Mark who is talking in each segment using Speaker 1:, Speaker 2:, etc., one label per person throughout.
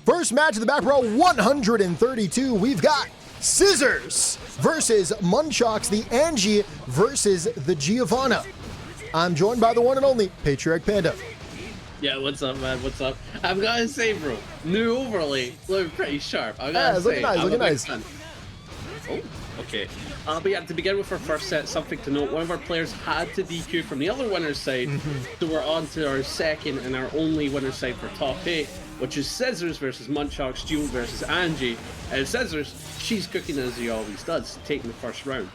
Speaker 1: First match of the baccpaBrawl 132, we've got Scissors versus Munchox, the Anji versus the Giovanna. I'm joined by the one and only Patriarch Panda.
Speaker 2: Yeah, what's up, man? What's up? I've got to say, bro, new overlay looking pretty sharp. I gotta say,
Speaker 1: looking nice.
Speaker 2: Oh, okay. But yeah, to begin with our first set, something to note: one of our players had to DQ from the other winner's side, so we're on to our second and our only winner's side for top 8, which is Scissors versus Munchox, Duel versus Anji. And Scissors, she's cooking as he always does, taking the first round.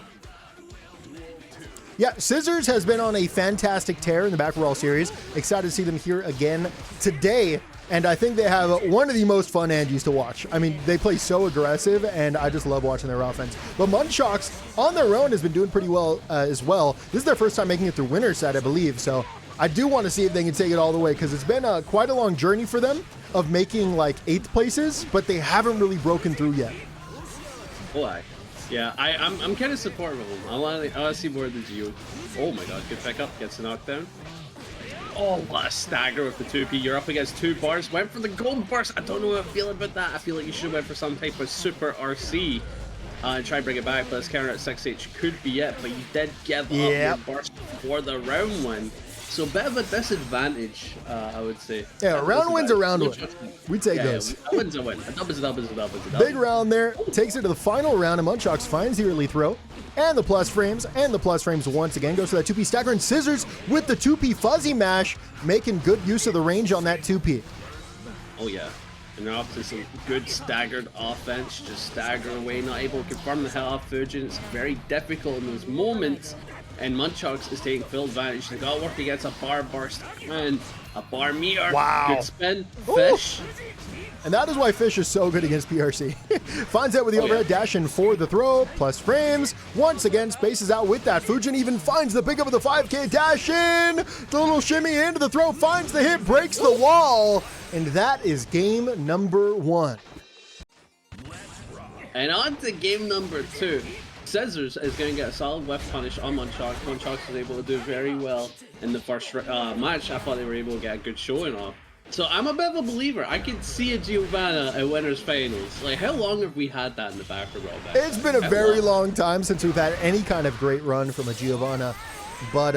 Speaker 1: Yeah, Scissors has been on a fantastic tear in the baccpaBrawl series. Excited to see them here again today. And I think they have one of the most fun Anjis to watch. I mean, they play so aggressive, and I just love watching their offense. But Munchox, on their own, has been doing pretty well as well. This is their first time making it through winner's side, I believe. So I do want to see if they can take it all the way, because it's been quite a long journey for them of making like 8th places, but they haven't really broken through yet.
Speaker 2: Why? Yeah, I'm kind of supportive of him. I want to see more of the Geo. Oh my god, good pickup, gets a knockdown. Oh, what a stagger with the 2P. You're up against 2 bars. Went for the gold burst. I don't know how I feel about that. I feel like you should have went for some type of super RC and try and bring it back, but this counter at 6H could be it. But you did give up your burst for the round win. So a bit of a disadvantage, I would say.
Speaker 1: Yeah, a round win's a round win. We take those.
Speaker 2: A win's a win. A dub is a dub is a dub is a dub.
Speaker 1: Big round there. Takes it to the final round, and Munchox finds the early throw. And the plus frames, once again goes to that 2P stagger, and Scissors with the 2P fuzzy mash, making good use of the range on that 2P.
Speaker 2: Oh yeah, and they're off to some good staggered offense, just stagger away, not able to confirm the hit off Fujin. It's very difficult in those moments, and Munchox is taking full advantage. They got to work against a bar burst and a bar meter.
Speaker 1: Wow.
Speaker 2: Good spin, fish.
Speaker 1: And that is why Fish is so good against PRC. Finds out with the overhead dash in for the throw, plus frames. Once again, spaces out with that. Fujin even finds the pickup of the 5K dash in. The little shimmy into the throw, finds the hit, breaks the wall. And that is game number 1.
Speaker 2: And on to game number 2. Scissors is going to get a solid whiff punish on Munchox. Munchox was able to do very well in the first match. I thought they were able to get a good showing off. So I'm a bit of a believer. I could see a Giovanna at winners finals. Like, how long have we had that in the baccpaBrawl?
Speaker 1: It's been a very long time since we've had any kind of great run from a Giovanna. But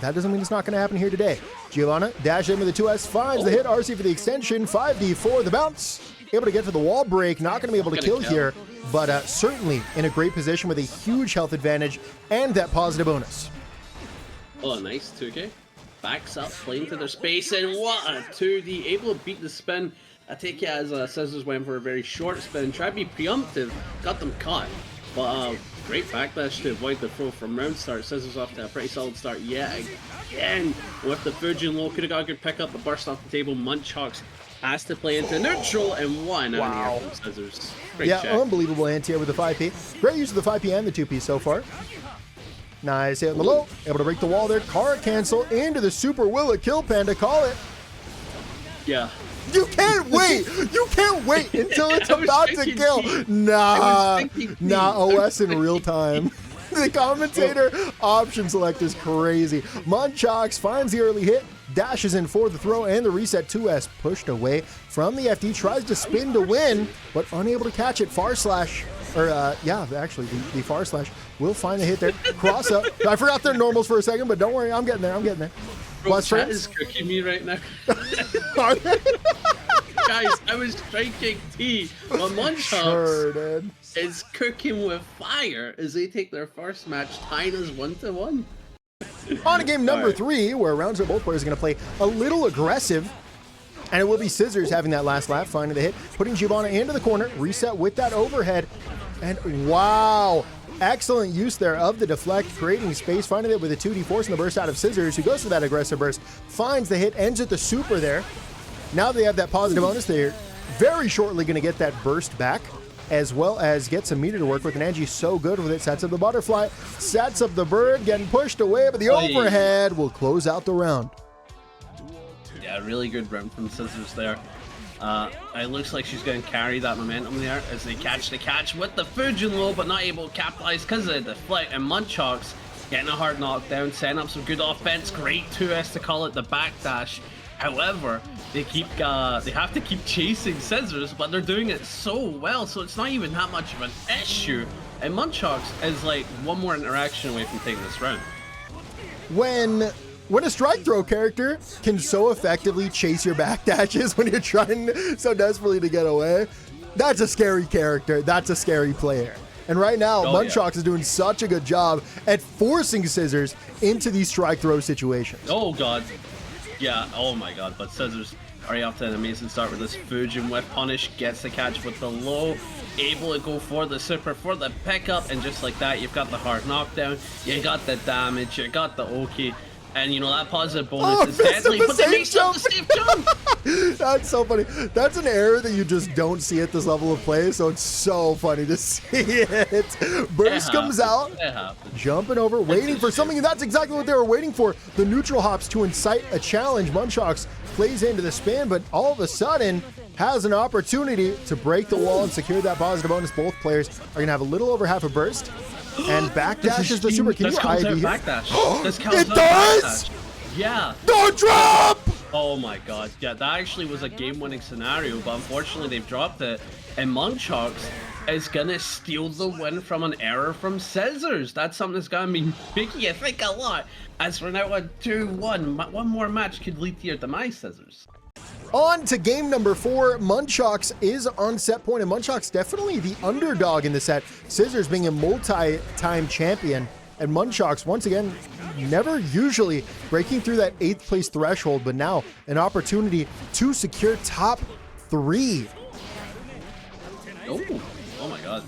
Speaker 1: that doesn't mean it's not going to happen here today. Giovanna dash in with the 2S, finds the hit, RC for the extension, 5D for the bounce. Able to get to the wall break, not going to be able to kill here, but certainly in a great position with a huge health advantage and that positive bonus.
Speaker 2: Oh, nice 2K. Backs up, playing to their space, and what a 2D. Able to beat the spin. I take it as Scissors went for a very short spin. Tried to be preemptive, got them caught. But great backdash to avoid the throw from round start. Scissors off to a pretty solid start yet again. With the Fujin low, could have got a good pickup, but burst off the table. Munchox has to play into neutral, and one out here from Scissors. Great check.
Speaker 1: Unbelievable anti-air with the 5P. Great use of the 5P and the 2P so far. Nice hit on the low, able to break the wall there. Car cancel into the super. Will it kill, Panda? Call it.
Speaker 2: Yeah.
Speaker 1: You can't wait. You can't wait until it's about to kill. Nah, OS in real time. The commentator option select is crazy. Munchox finds the early hit, dashes in for the throw, and the reset 2S pushed away from the FD. Tries to spin to win, but unable to catch it. Far slash. Actually, the far slash will find the hit there. Cross up. I forgot their normals for a second, but don't worry, I'm getting there. Plus
Speaker 2: chat is cooking me right now. Guys, I was striking T, but Munchox is cooking with fire as they take their first match, tying us 1-1.
Speaker 1: On to game number 3, where rounds where both players are going to play a little aggressive. And it will be Scissors having that last lap, finding the hit, putting Giovanna into the corner, reset with that overhead. And wow, excellent use there of the deflect, creating space, finding it with a 2D, forcing the burst out of Scissors, who goes for that aggressive burst, finds the hit, ends at the super there. Now they have that positive bonus. They're very shortly going to get that burst back, as well as get some meter to work with. And Anji so good with it. Sets up the butterfly, sets up the bird, getting pushed away, but the overhead will close out the round.
Speaker 2: Yeah, really good round from Scissors there. It looks like she's going to carry that momentum there as they catch the catch with the Fujin low, but not able to capitalize because of the deflect. And Munchox getting a hard knockdown, setting up some good offense. Great 2S to call it the backdash. However, they have to keep chasing Scissors, but they're doing it so well, so it's not even that much of an issue. And Munchox is like one more interaction away from taking this round.
Speaker 1: When a strike throw character can so effectively chase your backdashes when you're trying so desperately to get away, that's a scary character. That's a scary player. And right now, Munchox is doing such a good job at forcing Scissors into these strike throw situations.
Speaker 2: Oh god. Yeah, oh my god, but Scissors already off to an amazing start with this Fujin with punish, gets the catch with the low, able to go for the super, for the pickup, and just like that, you've got the hard knockdown, you got the damage, you got the Oki, and you know, that positive bonus is deadly, but they makes up the safe jump!
Speaker 1: That's so funny. That's an error that you just don't see at this level of play, so it's so funny to see it. Burst comes out, jumping over, waiting for something, and that's exactly what they were waiting for. The neutral hops to incite a challenge. Munchox plays into the spin, but all of a sudden has an opportunity to break the wall and secure that positive bonus. Both players are going to have a little over half a burst. And backdashes the super. Can you ID here? It does?
Speaker 2: Yeah.
Speaker 1: Don't drop!
Speaker 2: Oh my god. Yeah, that actually was a game-winning scenario, but unfortunately they've dropped it. And Munchox is gonna steal the win from an error from Scissors. That's something that's gonna be making you think a lot. As we're now at 2-1, one more match could lead to your demise, Scissors.
Speaker 1: On to game number 4. Munchox is on set point, and Munchox definitely the underdog in the set. Scissors being a multi-time champion, and Munchox once again never usually breaking through that 8th place threshold, but now an opportunity to secure top 3.
Speaker 2: Oh my god.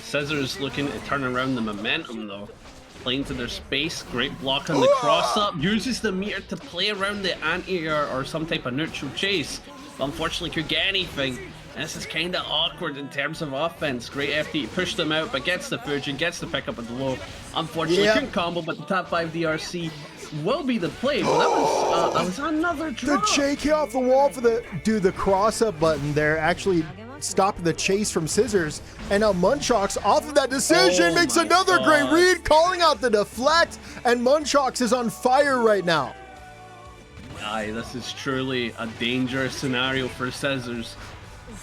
Speaker 2: Scissors looking to turn around the momentum though. Playing to their space, great block on the cross up, uses the meter to play around the anti-air or some type of neutral chase. But unfortunately could get anything. And this is kind of awkward in terms of offense. Great FD, push them out, but gets the Fujin, gets the pickup at the low. Unfortunately couldn't combo, but the top 5 DRC will be the play. But that was another drop.
Speaker 1: The JK off the wall for the cross up button there actually stopped the chase from Scissors, and now Munchox off of that decision makes another great read, calling out the deflect, and Munchox is on fire right now.
Speaker 2: Aye, this is truly a dangerous scenario for Scissors.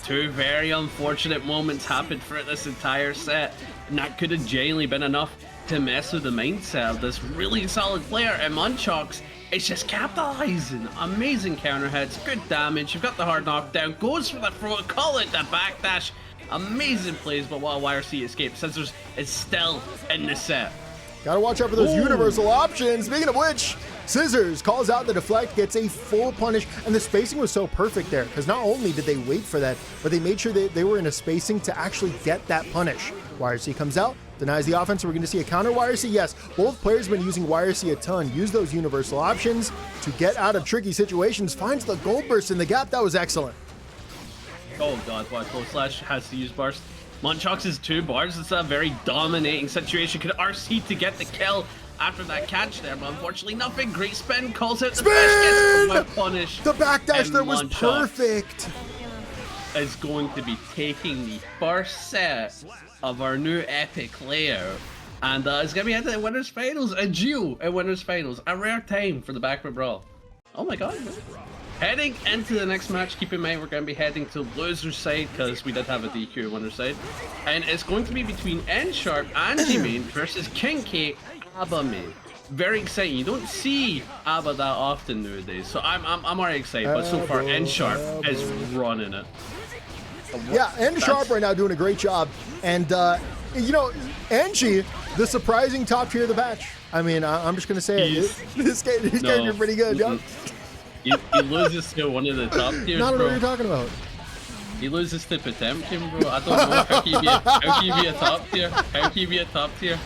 Speaker 2: 2 very unfortunate moments happened throughout this entire set, and that could have genuinely been enough to mess with the mindset of this really solid player, and Munchox is just capitalizing. Amazing counter hits, good damage, you've got the hard knockdown, goes for the throw, call it the backdash. Amazing plays, but while YRC escapes, Scissors is still in the set.
Speaker 1: Gotta watch out for those universal options. Speaking of which, Scissors calls out the deflect, gets a full punish, and the spacing was so perfect there, because not only did they wait for that, but they made sure they were in a spacing to actually get that punish. YRC comes out, denies the offense, so we're going to see a counter YRC. Yes, both players have been using YRC a ton. Use those universal options to get out of tricky situations. Finds the gold burst in the gap. That was excellent.
Speaker 2: Oh god, what close slash has to use burst. Munchox's 2 bars. It's a very dominating situation. Could RC to get the kill after that catch there, but unfortunately nothing. Great spin, calls out the fish, gets punish.
Speaker 1: The backdash there was perfect.
Speaker 2: Is going to be taking the first set of our new epic layout, and it's going to be heading to the winners finals, a Geo in winners finals, a rare time for the baccpaBrawl. Oh my god. Heading into the next match, keep in mind we're going to be heading to loser's side, because we did have a DQ in winner's side, and it's going to be between N-Sharp, Anji main versus KingK, ABBA main. Very exciting. You don't see ABBA that often nowadays, so I'm already excited, but so far N-Sharp is running it.
Speaker 1: Yeah, N-Sharp right now doing a great job. And, you know, Anji, the surprising top tier of the batch. I mean, I'm just going to say he's getting pretty good, yo.
Speaker 2: He loses to one of the top tiers,
Speaker 1: I don't know what you're talking about.
Speaker 2: He loses to Potemkin, bro. I don't know. How can you be a top tier? How can you be a top tier?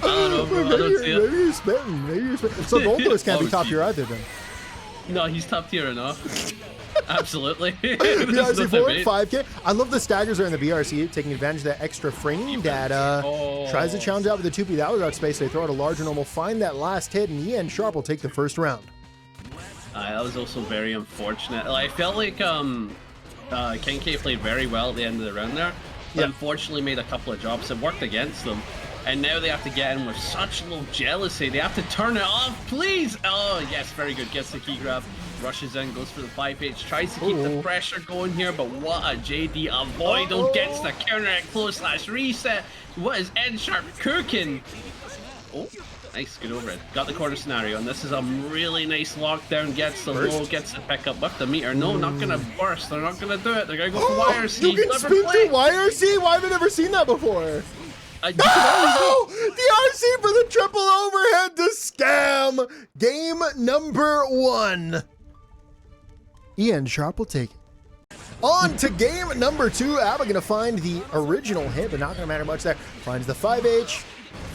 Speaker 2: I don't know, bro. I don't see it.
Speaker 1: Maybe you're spitting. Maybe you're spitting. So Goldless can't be top tier either, then.
Speaker 2: No, he's top tier enough. Absolutely.
Speaker 1: BRC forward, 5K. I love the staggers are in the BRC, taking advantage of that extra framing data. Tries to challenge out with the 2P. That was out space. They throw out a larger normal, find that last hit, and N-Sharp will take the first round.
Speaker 2: That was also very unfortunate. I felt like KingK played very well at the end of the round there, but unfortunately made a couple of drops that worked against them. And now they have to get in with such low jealousy. They have to turn it off, please. Oh, yes, very good. Gets the key grab. rushes in, goes for the 5H, tries to keep the pressure going here, but what a JD avoidal, gets the counter at close slash reset. What is N-Sharp cooking? Oh, nice, good overhead. Got the corner scenario, and this is a really nice lockdown. Gets the low, gets the pickup with the meter. No, not gonna burst. They're not gonna do it. They're gonna go for YRC.
Speaker 1: You can spin through YRC? Why have I never seen that before? Oh! The RC for the triple overhead to scam. Game number 1. Ian Sharp will take it. On to game number 2. Abba gonna find the original hit, but not gonna matter much there. Finds the 5H.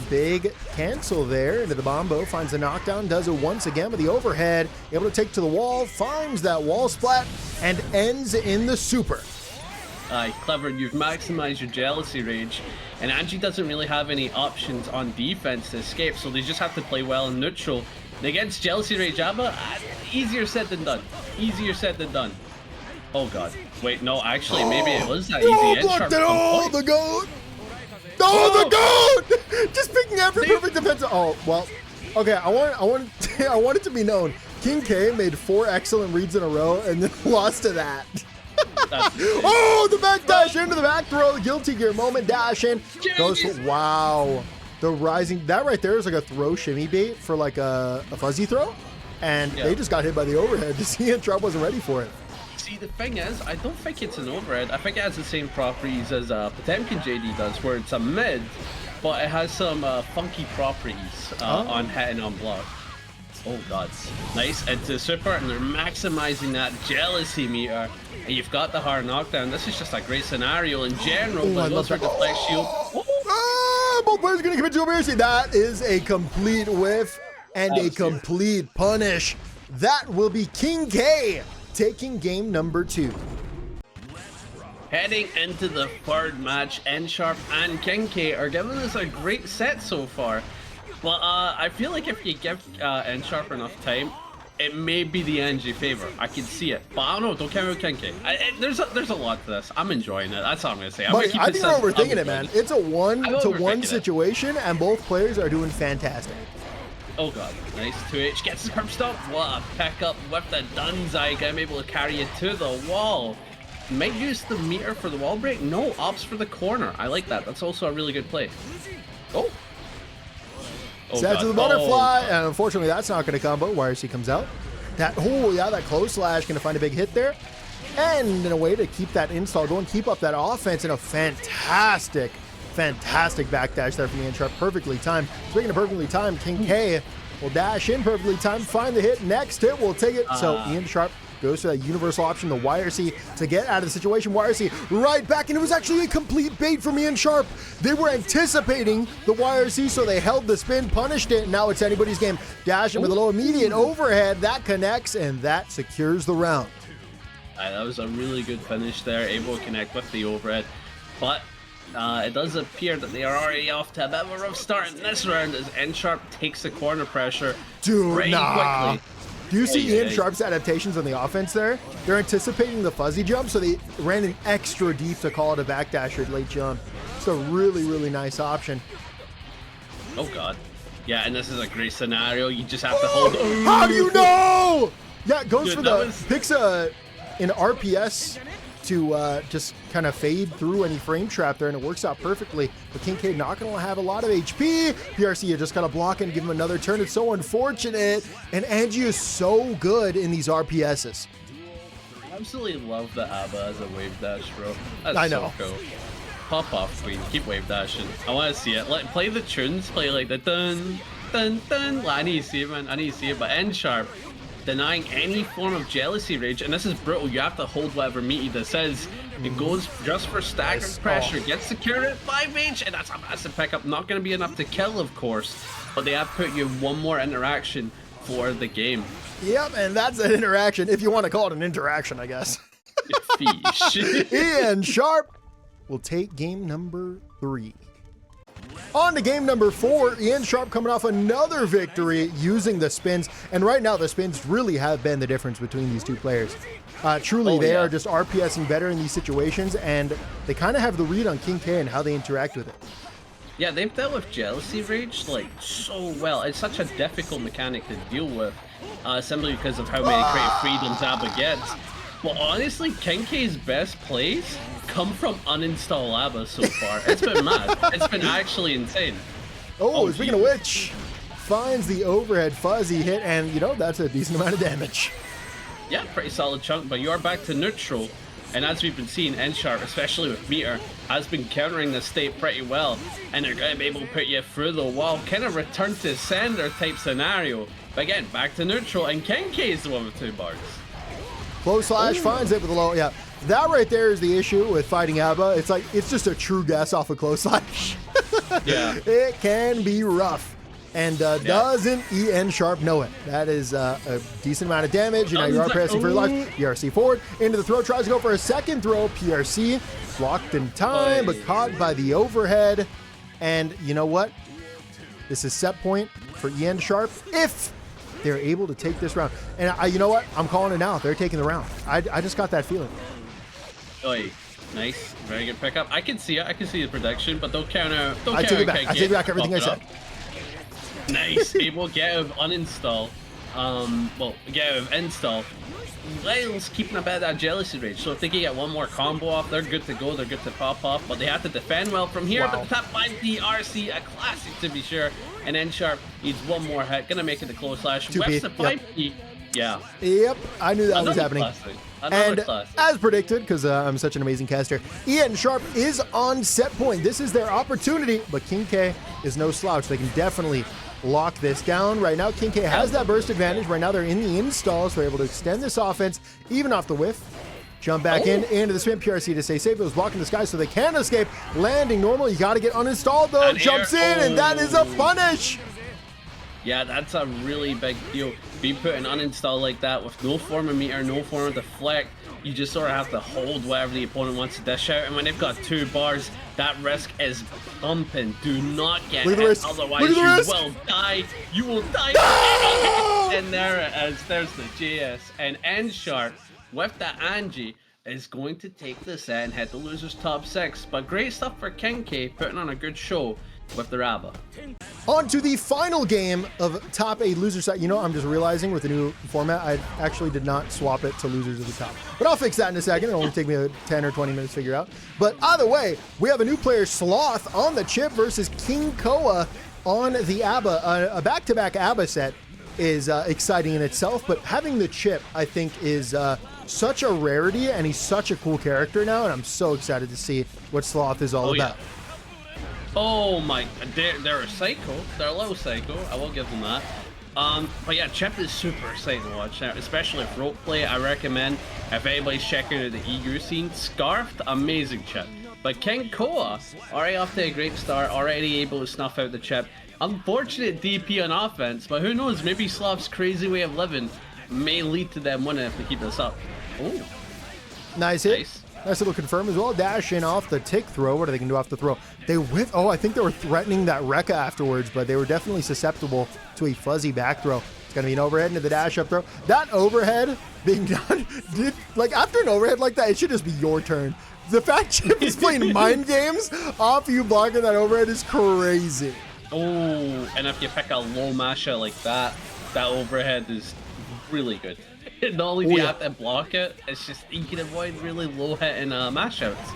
Speaker 1: Big cancel there into the Bombo. Finds the knockdown. Does it once again with the overhead. Able to take to the wall. Finds that wall splat and ends in the super.
Speaker 2: Clever, you've maximized your jealousy rage, and Anji doesn't really have any options on defense to escape, so they just have to play well in neutral. And against jealousy rage Abba, easier said than done. Easier said than done. Oh god. Wait, no, actually, maybe it was that easy.
Speaker 1: Blocked it all, the goat! Oh, the goat! Just picking every perfect defense. Oh, well, okay, I want it to be known. KingK made 4 excellent reads in a row and then lost to that. Oh, the back dash into the back throw, the guilty gear moment, dash in, goes for, wow. The rising, that right there is like a throw shimmy bait for like a fuzzy throw, and they just got hit by the overhead. Ian Sharp wasn't ready for it.
Speaker 2: See, the thing is, I don't think it's an overhead. I think it has the same properties as Potemkin JD does, where it's a mid, but it has some funky properties on hit and on block. Oh god, nice into super, and they're maximizing that jealousy meter. And you've got the hard knockdown. This is just a great scenario in general. But those are deflect shield.
Speaker 1: Both players are gonna commit to a mercy. That is a complete whiff and a complete punish. That will be KingK taking game number 2.
Speaker 2: Heading into the 3rd match, N-Sharp and KingK are giving us a great set so far. But I feel like if you give N-Sharp enough time, it may be the Anji favor. I can see it. But I don't know, don't count out KingK. There's a lot to this. I'm enjoying it. That's all I'm going to say.
Speaker 1: I think you're overthinking it, man. It's a 1-to-1 situation, and both players are doing fantastic.
Speaker 2: Oh god, nice 2H, gets the curb stop. What a pickup with the Dunzai. I'm able to carry it to the wall. Might use the meter for the wall break. No, ops for the corner. I like that. That's also a really good play. Oh.
Speaker 1: Set to the butterfly, and unfortunately that's not going to combo. YRC comes out. That close slash going to find a big hit there. And in a way to keep that install going, keep up that offense, and a fantastic backdash there from Ian Sharp. Perfectly timed. Speaking of perfectly timed, KingK will dash in perfectly timed, find the hit. Next hit will take it. So Ian Sharp goes for that universal option, the YRC, to get out of the situation. YRC right back, and it was actually a complete bait from Ian Sharp. They were anticipating the YRC, so they held the spin, punished it, and now it's anybody's game. Dash in with a low immediate overhead. That connects, and that secures the round.
Speaker 2: That was a really good finish there, able to connect with the overhead. But it does appear that they are already off to a bit of a rough start in this round as N-Sharp takes the corner pressure quickly.
Speaker 1: Do you see Ian Sharp's adaptations on the offense there? They're anticipating the fuzzy jump, so they ran an extra deep to call it a backdasher late jump. It's a really, really nice option.
Speaker 2: Oh god. Yeah, and this is a great scenario. You just have to hold it.
Speaker 1: How do you know? Yeah, it goes for the picks an RPS to just kind of fade through any frame trap there, and it works out perfectly. But KingK not going to have a lot of HP. PRC, you just got to block and give him another turn. It's so unfortunate. And Anji is so good in these RPSs.
Speaker 2: I absolutely love the Abba as a wave dash, bro. That's
Speaker 1: I know.
Speaker 2: So cool. Pop off, queen. Keep wave dashing. I want to see it. Play the tunes. Play like the dun, dun, dun. I need to see it, man. I need to see it. But N-Sharp denying any form of jealousy rage, and this is brutal. You have to hold whatever meaty this is. It goes just for staggered pressure, gets secured at 5H, and that's a massive pickup. Not going to be enough to kill, of course, but they have put you one more interaction for the game.
Speaker 1: Yep, and that's an interaction, if you want to call it an interaction, I guess. Ian Sharp will take game number 3. On to game number 4, Ian Sharp coming off another victory using the spins. And right now, the spins really have been the difference between these two players. Truly, they are just RPSing better in these situations, and they kind of have the read on KingK and how they interact with it.
Speaker 2: Yeah, they've dealt with jealousy rage like so well. It's such a difficult mechanic to deal with, simply because of how many creative freedoms ABBA gets. But honestly, KingK's best plays come from uninstall ABBA so far. It's been mad. It's been actually insane.
Speaker 1: Oh, speaking of which, finds the overhead fuzzy hit, and you know, that's a decent amount of damage.
Speaker 2: Yeah, pretty solid chunk, but you are back to neutral. And as we've been seeing, N-Sharp, especially with Mito, has been countering the state pretty well. And they're going to be able to put you through the wall, kind of return to sender type scenario. But again, back to neutral, and KingK is the one with 2 bars.
Speaker 1: Close slash finds it with a low, yeah. That right there is the issue with fighting ABBA. It's like, it's just a true guess off a close slash.
Speaker 2: Yeah.
Speaker 1: It can be rough. And doesn't N-Sharp know it? That is a decent amount of damage. And now you are pressing for your life. PRC forward, into the throw, tries to go for a second throw. PRC blocked in time, but caught by the overhead. And you know what? This is set point for N-Sharp if they're able to take this round. And you know what? I'm calling it now. They're taking the round. I just got that feeling.
Speaker 2: Oi. Nice. Very good pickup. I can see it. I can see the prediction, but don't count out.
Speaker 1: I take it back. I take back everything I said.
Speaker 2: Nice. Able to get out of uninstall. Well, get out of install. Lyle's keeping a bit of that jealousy rage. So if they can get one more combo off, they're good to go. They're good to pop off. But they have to defend well from here. But the top 5 DRC, a classic to be sure. And N-Sharp needs one more hit. Gonna make it the close slash. Webs the 5P. Yeah.
Speaker 1: Yep. I knew that was happening. And as predicted, because I'm such an amazing caster, N-Sharp is on set point. This is their opportunity, but KingK is no slouch. They can definitely lock this down. Right now, KingK has that burst advantage. Right now, they're in the install, so they're able to extend this offense, even off the whiff. Jump back into the spin. PRC to stay safe. It was blocking the sky, so they can escape. Landing normal. You got to get uninstalled, though. Jumps in, and that is a punish.
Speaker 2: Yeah, that's a really big deal. Being put in uninstall like that with no form of meter, no form of deflect, you just sort of have to hold whatever the opponent wants to dish out. And when they've got 2 bars, that risk is pumping. Do not get hit, otherwise you will die. You will die. And there it is. There's the JS. And N-Sharp with the Anji is going to take the set and hit the loser's top 6. But great stuff for KingK, putting on a good show with the ABBA.
Speaker 1: On to the final game of top 8 loser set. You know, I'm just realizing with the new format, I actually did not swap it to losers at the top. But I'll fix that in a second. It'll only take me 10 or 20 minutes to figure out. But either way, we have a new player, Sloth, on the Chipp versus KingKoa on the ABBA. A back-to-back ABBA set is exciting in itself, but having the Chipp, I think, is such a rarity, and he's such a cool character now, and I'm so excited to see what Sloth is all about.
Speaker 2: Yeah. Oh my, they're a psycho. They're a little psycho. I will give them that. But yeah, Chipp is super exciting to watch now, especially with rope play. I recommend if anybody's checking out the EU scene, Scarfed, amazing Chipp. But KingKoa, already off to a great start, already able to snuff out the Chipp. Unfortunate DP on offense, but who knows? Maybe Sloth's crazy way of living may lead to them winning if they keep this up. Oh,
Speaker 1: nice hit. Nice little confirm as well. Dash in off the tick throw. What are they going to do off the throw? They whiff. Oh, I think they were threatening that Rekka afterwards, but they were definitely susceptible to a fuzzy back throw. It's going to be an overhead into the dash up throw. That overhead being done, like after an overhead like that, it should just be your turn. The fact Chipp is playing mind games off you blocking that overhead is crazy.
Speaker 2: Oh, and if you pick a low masher like that, that overhead is really good. Not only do you have to block it, it's just you can avoid really low hitting mash outs.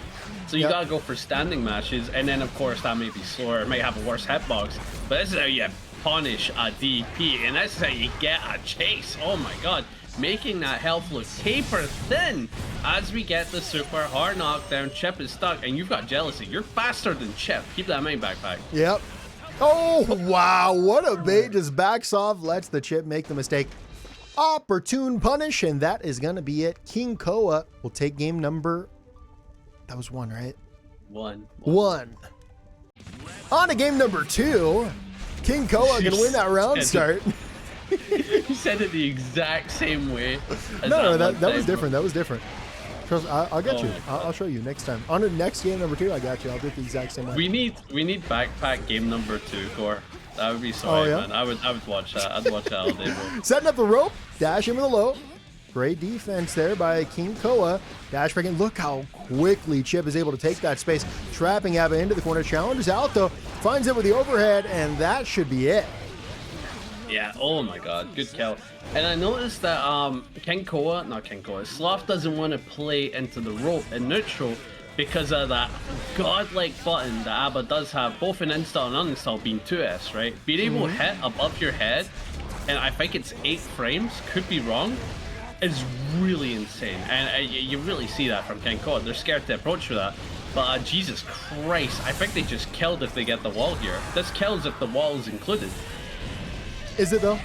Speaker 2: So you gotta go for standing mashes, and then of course that may be slower, it might have a worse hitbox, but this is how you punish a DP, and this is how you get a chase. Oh my god, making that health look taper thin as we get the super hard knockdown. Chipp is stuck, and you've got jealousy. You're faster than Chipp. Keep that in mind, backpack.
Speaker 1: Yep. Oh wow, what a bait. Just backs off, lets the Chipp make the mistake. Opportune punish, and that is going to be it. KingKoa will take game number... That was 1, right?
Speaker 2: 1.
Speaker 1: On to game number 2. KingKoa going to win that round start.
Speaker 2: You said it the exact same way.
Speaker 1: No, that was different. That was different. Trust, I'll get you. I'll show you next time. On the next game number 2, I got you. I'll do it the exact same way.
Speaker 2: We need backpack game number 2, Core. That would be so man. I would watch that. I'd watch that all day, bro.
Speaker 1: Setting up the rope, dash in with a low. Great defense there by KingKoa. Dash breaking. Look how quickly Chipp is able to take that space. Trapping ABBA into the corner. Challenges out though. finds it with the overhead, and that should be it.
Speaker 2: Yeah, oh my god, good kill. And I noticed that KingKoa, Sloth doesn't want to play into the rope in neutral because of that godlike button that ABBA does have, both in install and uninstall being 2S, right? Being able to hit above your head, and I think it's 8 frames, could be wrong, is really insane. And you really see that from KingKoa. They're scared to approach for that. But Jesus Christ, I think they just killed if they get the wall here. This kills if the wall is included.
Speaker 1: Is it though?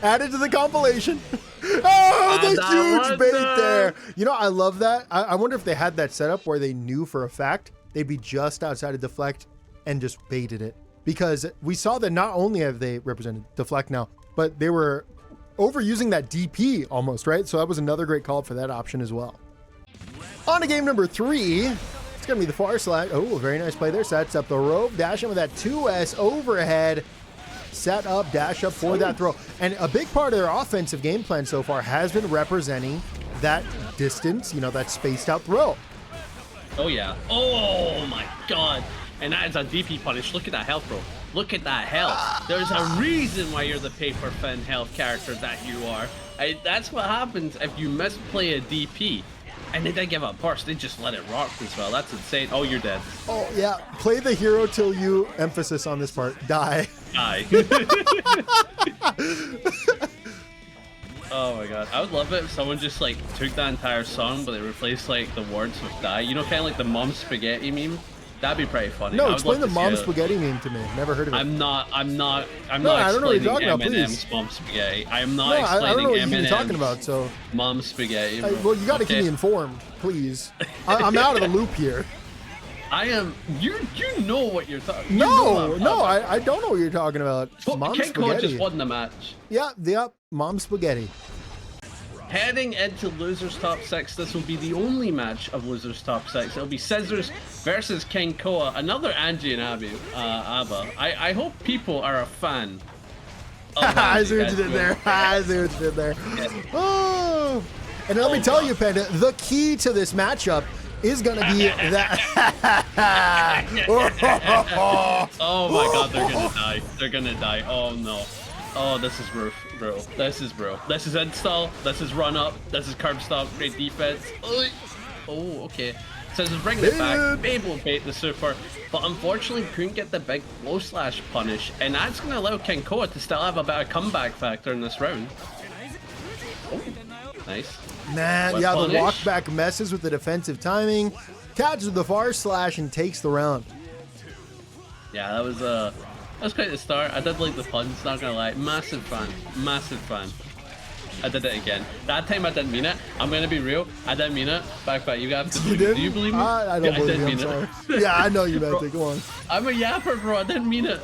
Speaker 1: Added to the compilation. Oh, the huge bait there. You know, I love that. I wonder if they had that set up where they knew for a fact they'd be just outside of deflect and just baited it. Because we saw that not only have they represented deflect now, but they were overusing that DP almost, right? So that was another great call for that option as well. On to game number 3. It's going to be the far slide. Oh, very nice play there. Sets up the rope. Dash in with that 2S overhead. Set up, dash up for that throw. And a big part of their offensive game plan so far has been representing that distance, you know, that spaced out throw.
Speaker 2: Oh, yeah. Oh, my God. And that is a DP punish. Look at that health, bro. Look at that health. There's a reason why you're the paper thin health character that you are. That's what happens if you misplay a DP. And they didn't give up burst. They just let it rock as well. That's insane. Oh, you're dead.
Speaker 1: Oh, yeah. Play the hero till you, emphasis on this part, die.
Speaker 2: Die. Oh my god. I would love it if someone just like took that entire song but they replaced like the words with die. You know, kind of like the mom spaghetti meme? That'd be pretty funny.
Speaker 1: No, explain the mom spaghetti meme to me. Never heard of it.
Speaker 2: I'm not
Speaker 1: I don't know what you're talking about,
Speaker 2: Eminem's
Speaker 1: please.
Speaker 2: mom spaghetti. I'm not explaining
Speaker 1: I don't know what
Speaker 2: Eminem's
Speaker 1: you're talking about, so.
Speaker 2: Mom spaghetti.
Speaker 1: Well, you got to keep me informed, please. I'm out of the loop here.
Speaker 2: I am. You know what you're talking.
Speaker 1: No, I don't know what you're talking about. Mom
Speaker 2: KingKoa
Speaker 1: spaghetti.
Speaker 2: just won the match.
Speaker 1: Yeah, mom spaghetti.
Speaker 2: Heading into Losers Top 6, this will be the only match of Losers Top 6. It'll be Scissors versus KingKoa, another Anji and ABBA. I hope people are a fan of
Speaker 1: I see what you did there. I see what you did there. Oh. And let me tell you, Panda, the key to this matchup is going to be that.
Speaker 2: Oh my god, they're going to die. They're going to die. Oh no. Oh, this is bro. This is bro. This is install. This is run up. This is curb stop. Great defense. Oh, okay. Says he's bringing it back. Babe will bait the super, but unfortunately couldn't get the big low slash punish, and that's going to allow KingKoa to still have a better comeback factor in this round. Oh, nice.
Speaker 1: Nah, yeah, the walk back messes with the defensive timing, catches the far slash, and takes the round.
Speaker 2: Yeah, that was quite the start. I did like the puns, not gonna lie. Massive fan. Massive fan. I did it again. That time I didn't mean it. I'm gonna be real. I didn't mean it. Back. You have to believe it. Do you believe me?
Speaker 1: I don't believe you. I'm sorry. Yeah, I know you meant it. Go on.
Speaker 2: I'm a yapper, bro. I didn't mean it.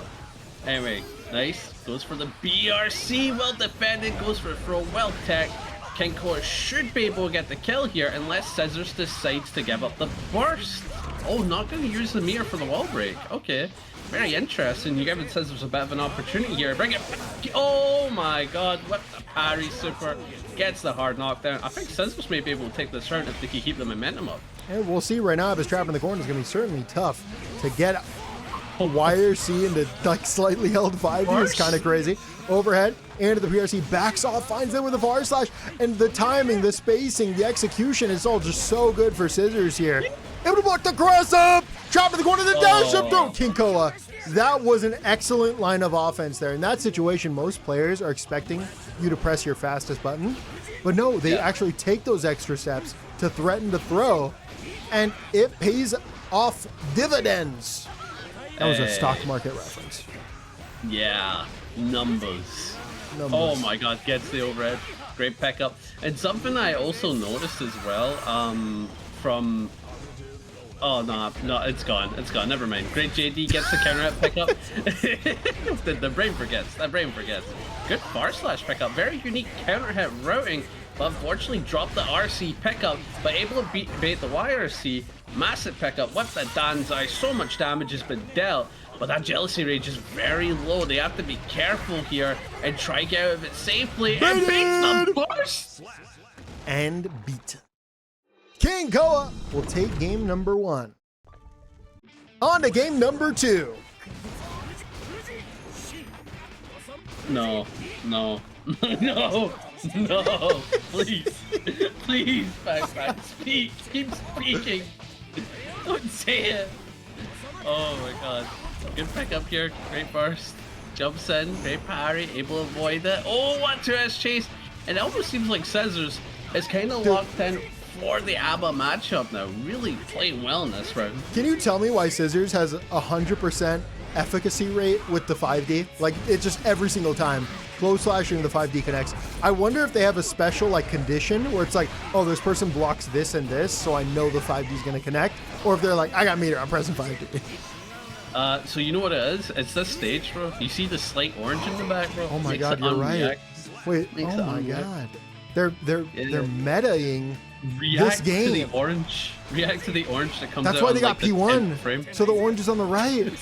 Speaker 2: Anyway, nice. Goes for the BRC. Well defended. Goes for a throw. Well tech. KingKoa should be able to get the kill here unless Scissors decides to give up the burst. Oh, not going to use the mirror for the wall break. Okay. Very interesting. You're giving Scissors a bit of an opportunity here. Bring it back. Oh my god. What the parry super. Gets the hard knockdown. I think Scissors may be able to take this round if they can keep the momentum up.
Speaker 1: And we'll see right now if his trap in the corner is going to be certainly tough to get a YRC into like slightly held 5. It's kind of crazy. Overhead into the PRC, backs off, finds them with a far slash, and the timing, the spacing, the execution is all just so good for Scissors here. Able to block the cross up, chop in the corner, the dash up throw. KingKoa. That was an excellent line of offense there. In that situation, most players are expecting you to press your fastest button, but no, they actually take those extra steps to threaten to throw, and it pays off dividends. That was a stock market reference.
Speaker 2: Yeah, numbers. Oh my god, gets the overhead. Great pickup. And something I also noticed as well, from... Oh, no, it's gone. It's gone. Never mind. Great JD gets the counter hit pickup. the brain forgets. That brain forgets. Good far slash pickup. Very unique counter hit routing, but unfortunately dropped the RC pickup, but able to bait the YRC. Massive pickup with the Danzai. So much damage has been dealt, but that jealousy rage is very low. They have to be careful here and try to get out of it safely. And beats the burst!
Speaker 1: And beat. KingKoa will take game number 1. On to game number 2.
Speaker 2: No, no, no, no, please, please, backpack, speak, keep speaking. Don't say it. Oh my god. Good pick up here, great burst. Jumps in, great parry, able to avoid it. Oh, 1-2S chase. And it almost seems like Scissors is kind of locked in for the ABBA matchup now. Really playing well in this round.
Speaker 1: Can you tell me why Scissors has 100% efficacy rate with the 5D? Like, it's just every single time. Close slashing the 5D connects. I wonder if they have a special like condition where it's like, oh, this person blocks this and this, so I know the 5D is gonna connect. Or if they're like, I got meter, I'm pressing 5D.
Speaker 2: So you know what it is? It's this stage, bro. You see the slight orange in the back, bro?
Speaker 1: Oh my god, you're right. Wait, oh my god. They're metaing this game.
Speaker 2: To the orange. React to the orange that comes out.
Speaker 1: That's why they
Speaker 2: on,
Speaker 1: got
Speaker 2: like,
Speaker 1: P1. So the orange is on the right.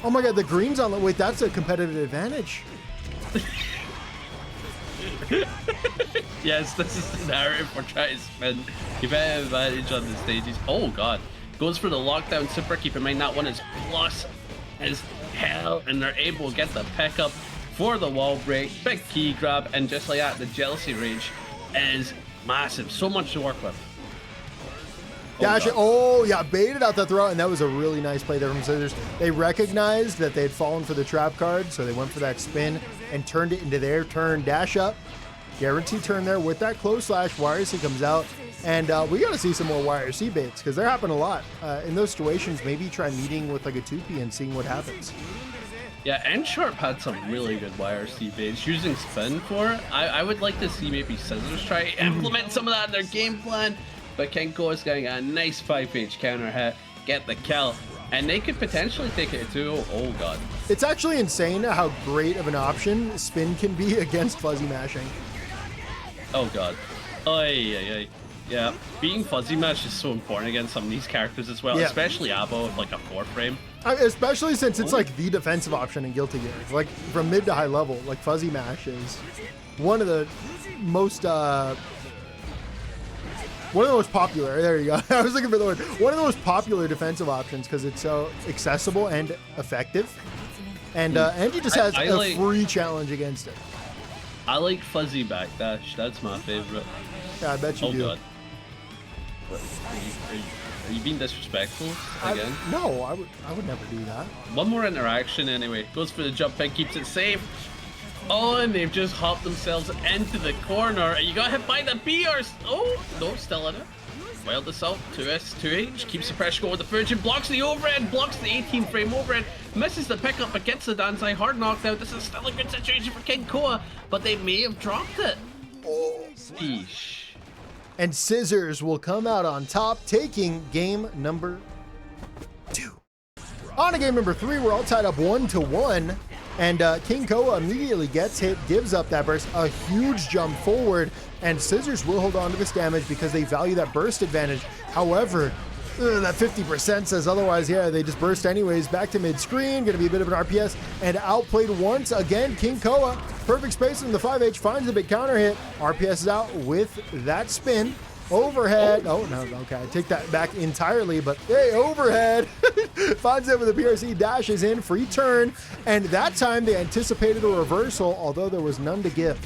Speaker 1: Oh my god, the green's on the wait, that's a competitive advantage.
Speaker 2: Yes, this is the narrative we're trying to spin. You've had an advantage on the stages. Oh god. Goes for the lockdown super. Keep in mind that one is plus as hell, and they're able to get the pick up for the wall break. Big key grab, and just like that, the jealousy rage is massive. So much to work with.
Speaker 1: Dash it. Oh, yeah, baited out the throw, and that was a really nice play there from Scissors. They recognized that they had fallen for the trap card, so they went for that spin and turned it into their turn. Dash up. Guaranteed turn there with that close slash. YRC comes out, and we got to see some more YRC baits because they're happening a lot. In those situations, maybe try meeting with like a 2P and seeing what happens.
Speaker 2: Yeah, and Sharp had some really good YRC baits using spin for it. I would like to see maybe Scissors try to implement some of that in their game plan, but KingKoa is getting a nice 5H counter hit, get the kill, and they could potentially take it to 2-0. Oh god.
Speaker 1: It's actually insane how great of an option spin can be against fuzzy mashing.
Speaker 2: Oh god. Ay. Yeah, being fuzzy mash is so important against some of these characters as well, especially Abo with like a 4-frame.
Speaker 1: Especially since it's like the defensive option in Guilty Gear. Like from mid to high level, like fuzzy mash is one of the most popular. There you go. I was looking for the word. One of the most popular defensive options because it's so accessible and effective. And Anji just has a free challenge against it.
Speaker 2: I like fuzzy backdash. That's my favorite.
Speaker 1: Yeah, I bet you do.
Speaker 2: Oh god. Are you being disrespectful again?
Speaker 1: No, I would never do that.
Speaker 2: One more interaction anyway. Goes for the jump in, keeps it safe. Oh, and they've just hopped themselves into the corner. You got hit by the BRs. Oh, no, still in it. Wild assault, 2S, 2H, keeps the pressure going with the Fujin, blocks the overhead, blocks the 18-frame overhead, misses the pickup, but gets the Dansai hard knockdown. This is still a good situation for KingKoa, but they may have dropped it. Oh, sheesh.
Speaker 1: And Scissors will come out on top, taking game number 2. On to game number 3, we're all tied up 1-1. And KingKoa immediately gets hit, gives up that burst, a huge jump forward, and Scissors will hold on to this damage because they value that burst advantage. However, that 50% says otherwise. Yeah, they just burst anyways. Back to mid-screen, gonna be a bit of an RPS, and outplayed once again. KingKoa, perfect spacing, the 5H finds a big counter hit. RPS is out with that spin. Overhead. Oh, no, okay. I take that back entirely, but hey, overhead. Finds it with a PRC, dashes in, free turn. And that time they anticipated a reversal, although there was none to give.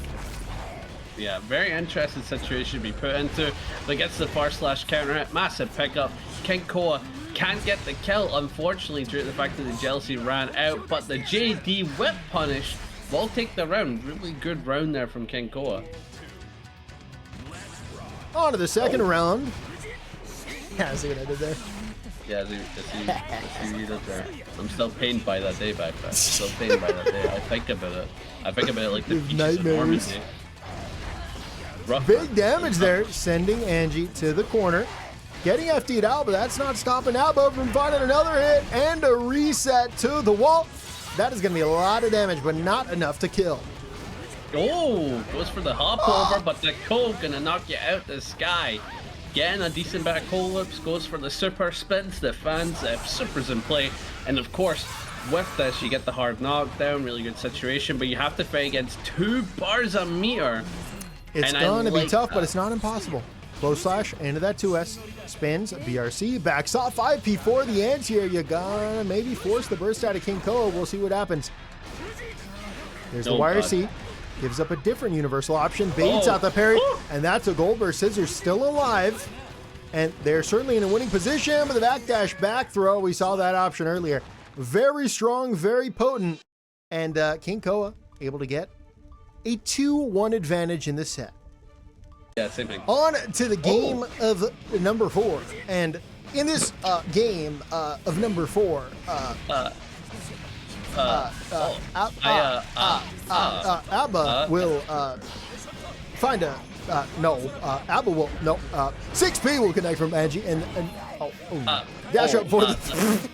Speaker 2: Yeah, very interesting situation to be put into. But gets the far slash counter hit, massive pickup. KingKoa can't get the kill, unfortunately, due to the fact that the jealousy ran out. But the JD whip punish will take the round. Really good round there from KingKoa.
Speaker 1: On to the second round. Yeah, see what I did there?
Speaker 2: Yeah, see what you did there. I'm still pained by that day, backpack. Still pained by that day. I think about it. I think about it like the beaches of Normandy.
Speaker 1: Big damage there, sending Anji to the corner. Getting FD'd out, but that's not stopping Albo from finding another hit and a reset to the wall. That is going to be a lot of damage, but not enough to kill.
Speaker 2: Oh, goes for the hop over, but the Ko gonna knock you out the sky. Getting a decent back hole loops, goes for the super spins, the fans, supers in play, and of course, with this you get the hard knockdown, really good situation, but you have to fight against 2 bars a meter.
Speaker 1: It's going to be tough, but it's not impossible. Close slash into that 2S. Spins, BRC, backs off, 5P for the ends here. You gotta maybe force the burst out of KingKoa. We'll see what happens. There's the YRC. Gives up a different universal option. Baits out the parry. And that's a gold burst. Scissors still alive. And they're certainly in a winning position. But the backdash back throw, we saw that option earlier. Very strong, very potent. And KingKoa able to get a 2-1 advantage in the set.
Speaker 2: Yeah, same thing.
Speaker 1: On to the game of number 4. And in this game of number 4, Abba will find a Abba will 6P will connect from Anji and dash up for the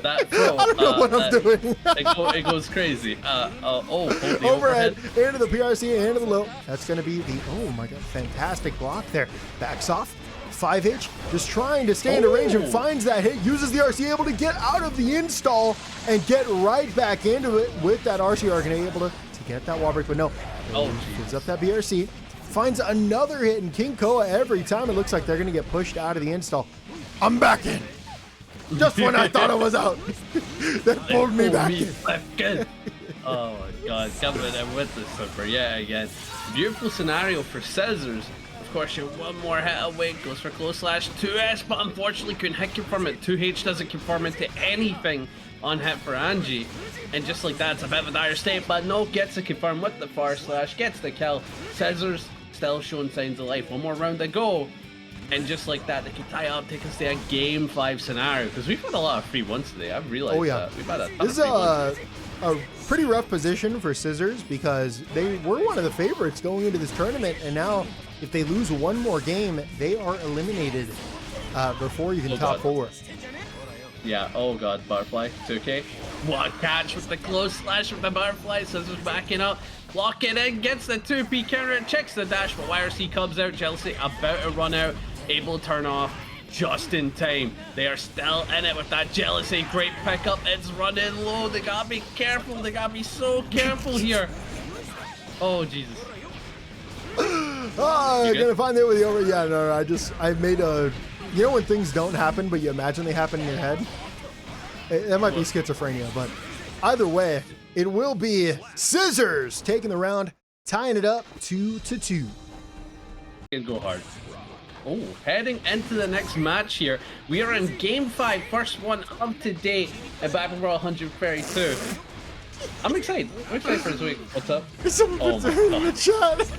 Speaker 2: that throw.
Speaker 1: I don't know what I'm doing.
Speaker 2: It goes crazy.
Speaker 1: Overhead into the PRC and into the low. That's going to be the, oh my god, fantastic block there. Backs off. 5H just trying to stay in the range and finds that hit. Uses the RC, able to get out of the install and get right back into it with that RCR. Going to be able to get that wall break, but no. Gives up that BRC. Finds another hit in KingKoa every time. It looks like they're going to get pushed out of the install. I'm back in. Just when I thought I was out. That pulled me back in.
Speaker 2: Oh my god, coming in with the super. Yeah, again. Beautiful scenario for Scissors. Of course, you're one more hit away. Goes for close slash 2S, but unfortunately couldn't hit confirm it. 2H doesn't confirm into anything on hit for Anji. And just like that, it's a bit of a dire state, but no, gets a confirm with the far slash, gets the kill. Scissors still showing signs of life. One more round to go. And just like that, they can tie up, take us to a game 5 scenario. Because we've had a lot of free ones today. I've realized that. We've had a ton
Speaker 1: this
Speaker 2: of
Speaker 1: is a pretty rough position for Scissors because they were one of the favorites going into this tournament. And now, if they lose one more game, they are eliminated before even top 4.
Speaker 2: Yeah, oh god, butterfly, 2K. What catch with the close slash with the butterfly. Scissors backing up. Lock it in, gets the 2P counter, checks the dash, but YRC comes out. Jealousy about to run out. Able to turn off just in time. They are still in it with that Jealousy. Great pickup. It's running low. They gotta be careful. They gotta be so careful here. Oh, Jesus.
Speaker 1: I'm gonna find it with the over. Yeah, no, I made a, you know when things don't happen, but you imagine they happen in your head? That might be schizophrenia, but either way, it will be Scissors taking the round, tying it up 2-2.
Speaker 2: Can go hard. Oh, heading into the next match here. We are in game 5, first one up to date at baccpaBrawl 132. I'm excited. I'm excited for this week. What's up?
Speaker 1: Someone puts it in the chat.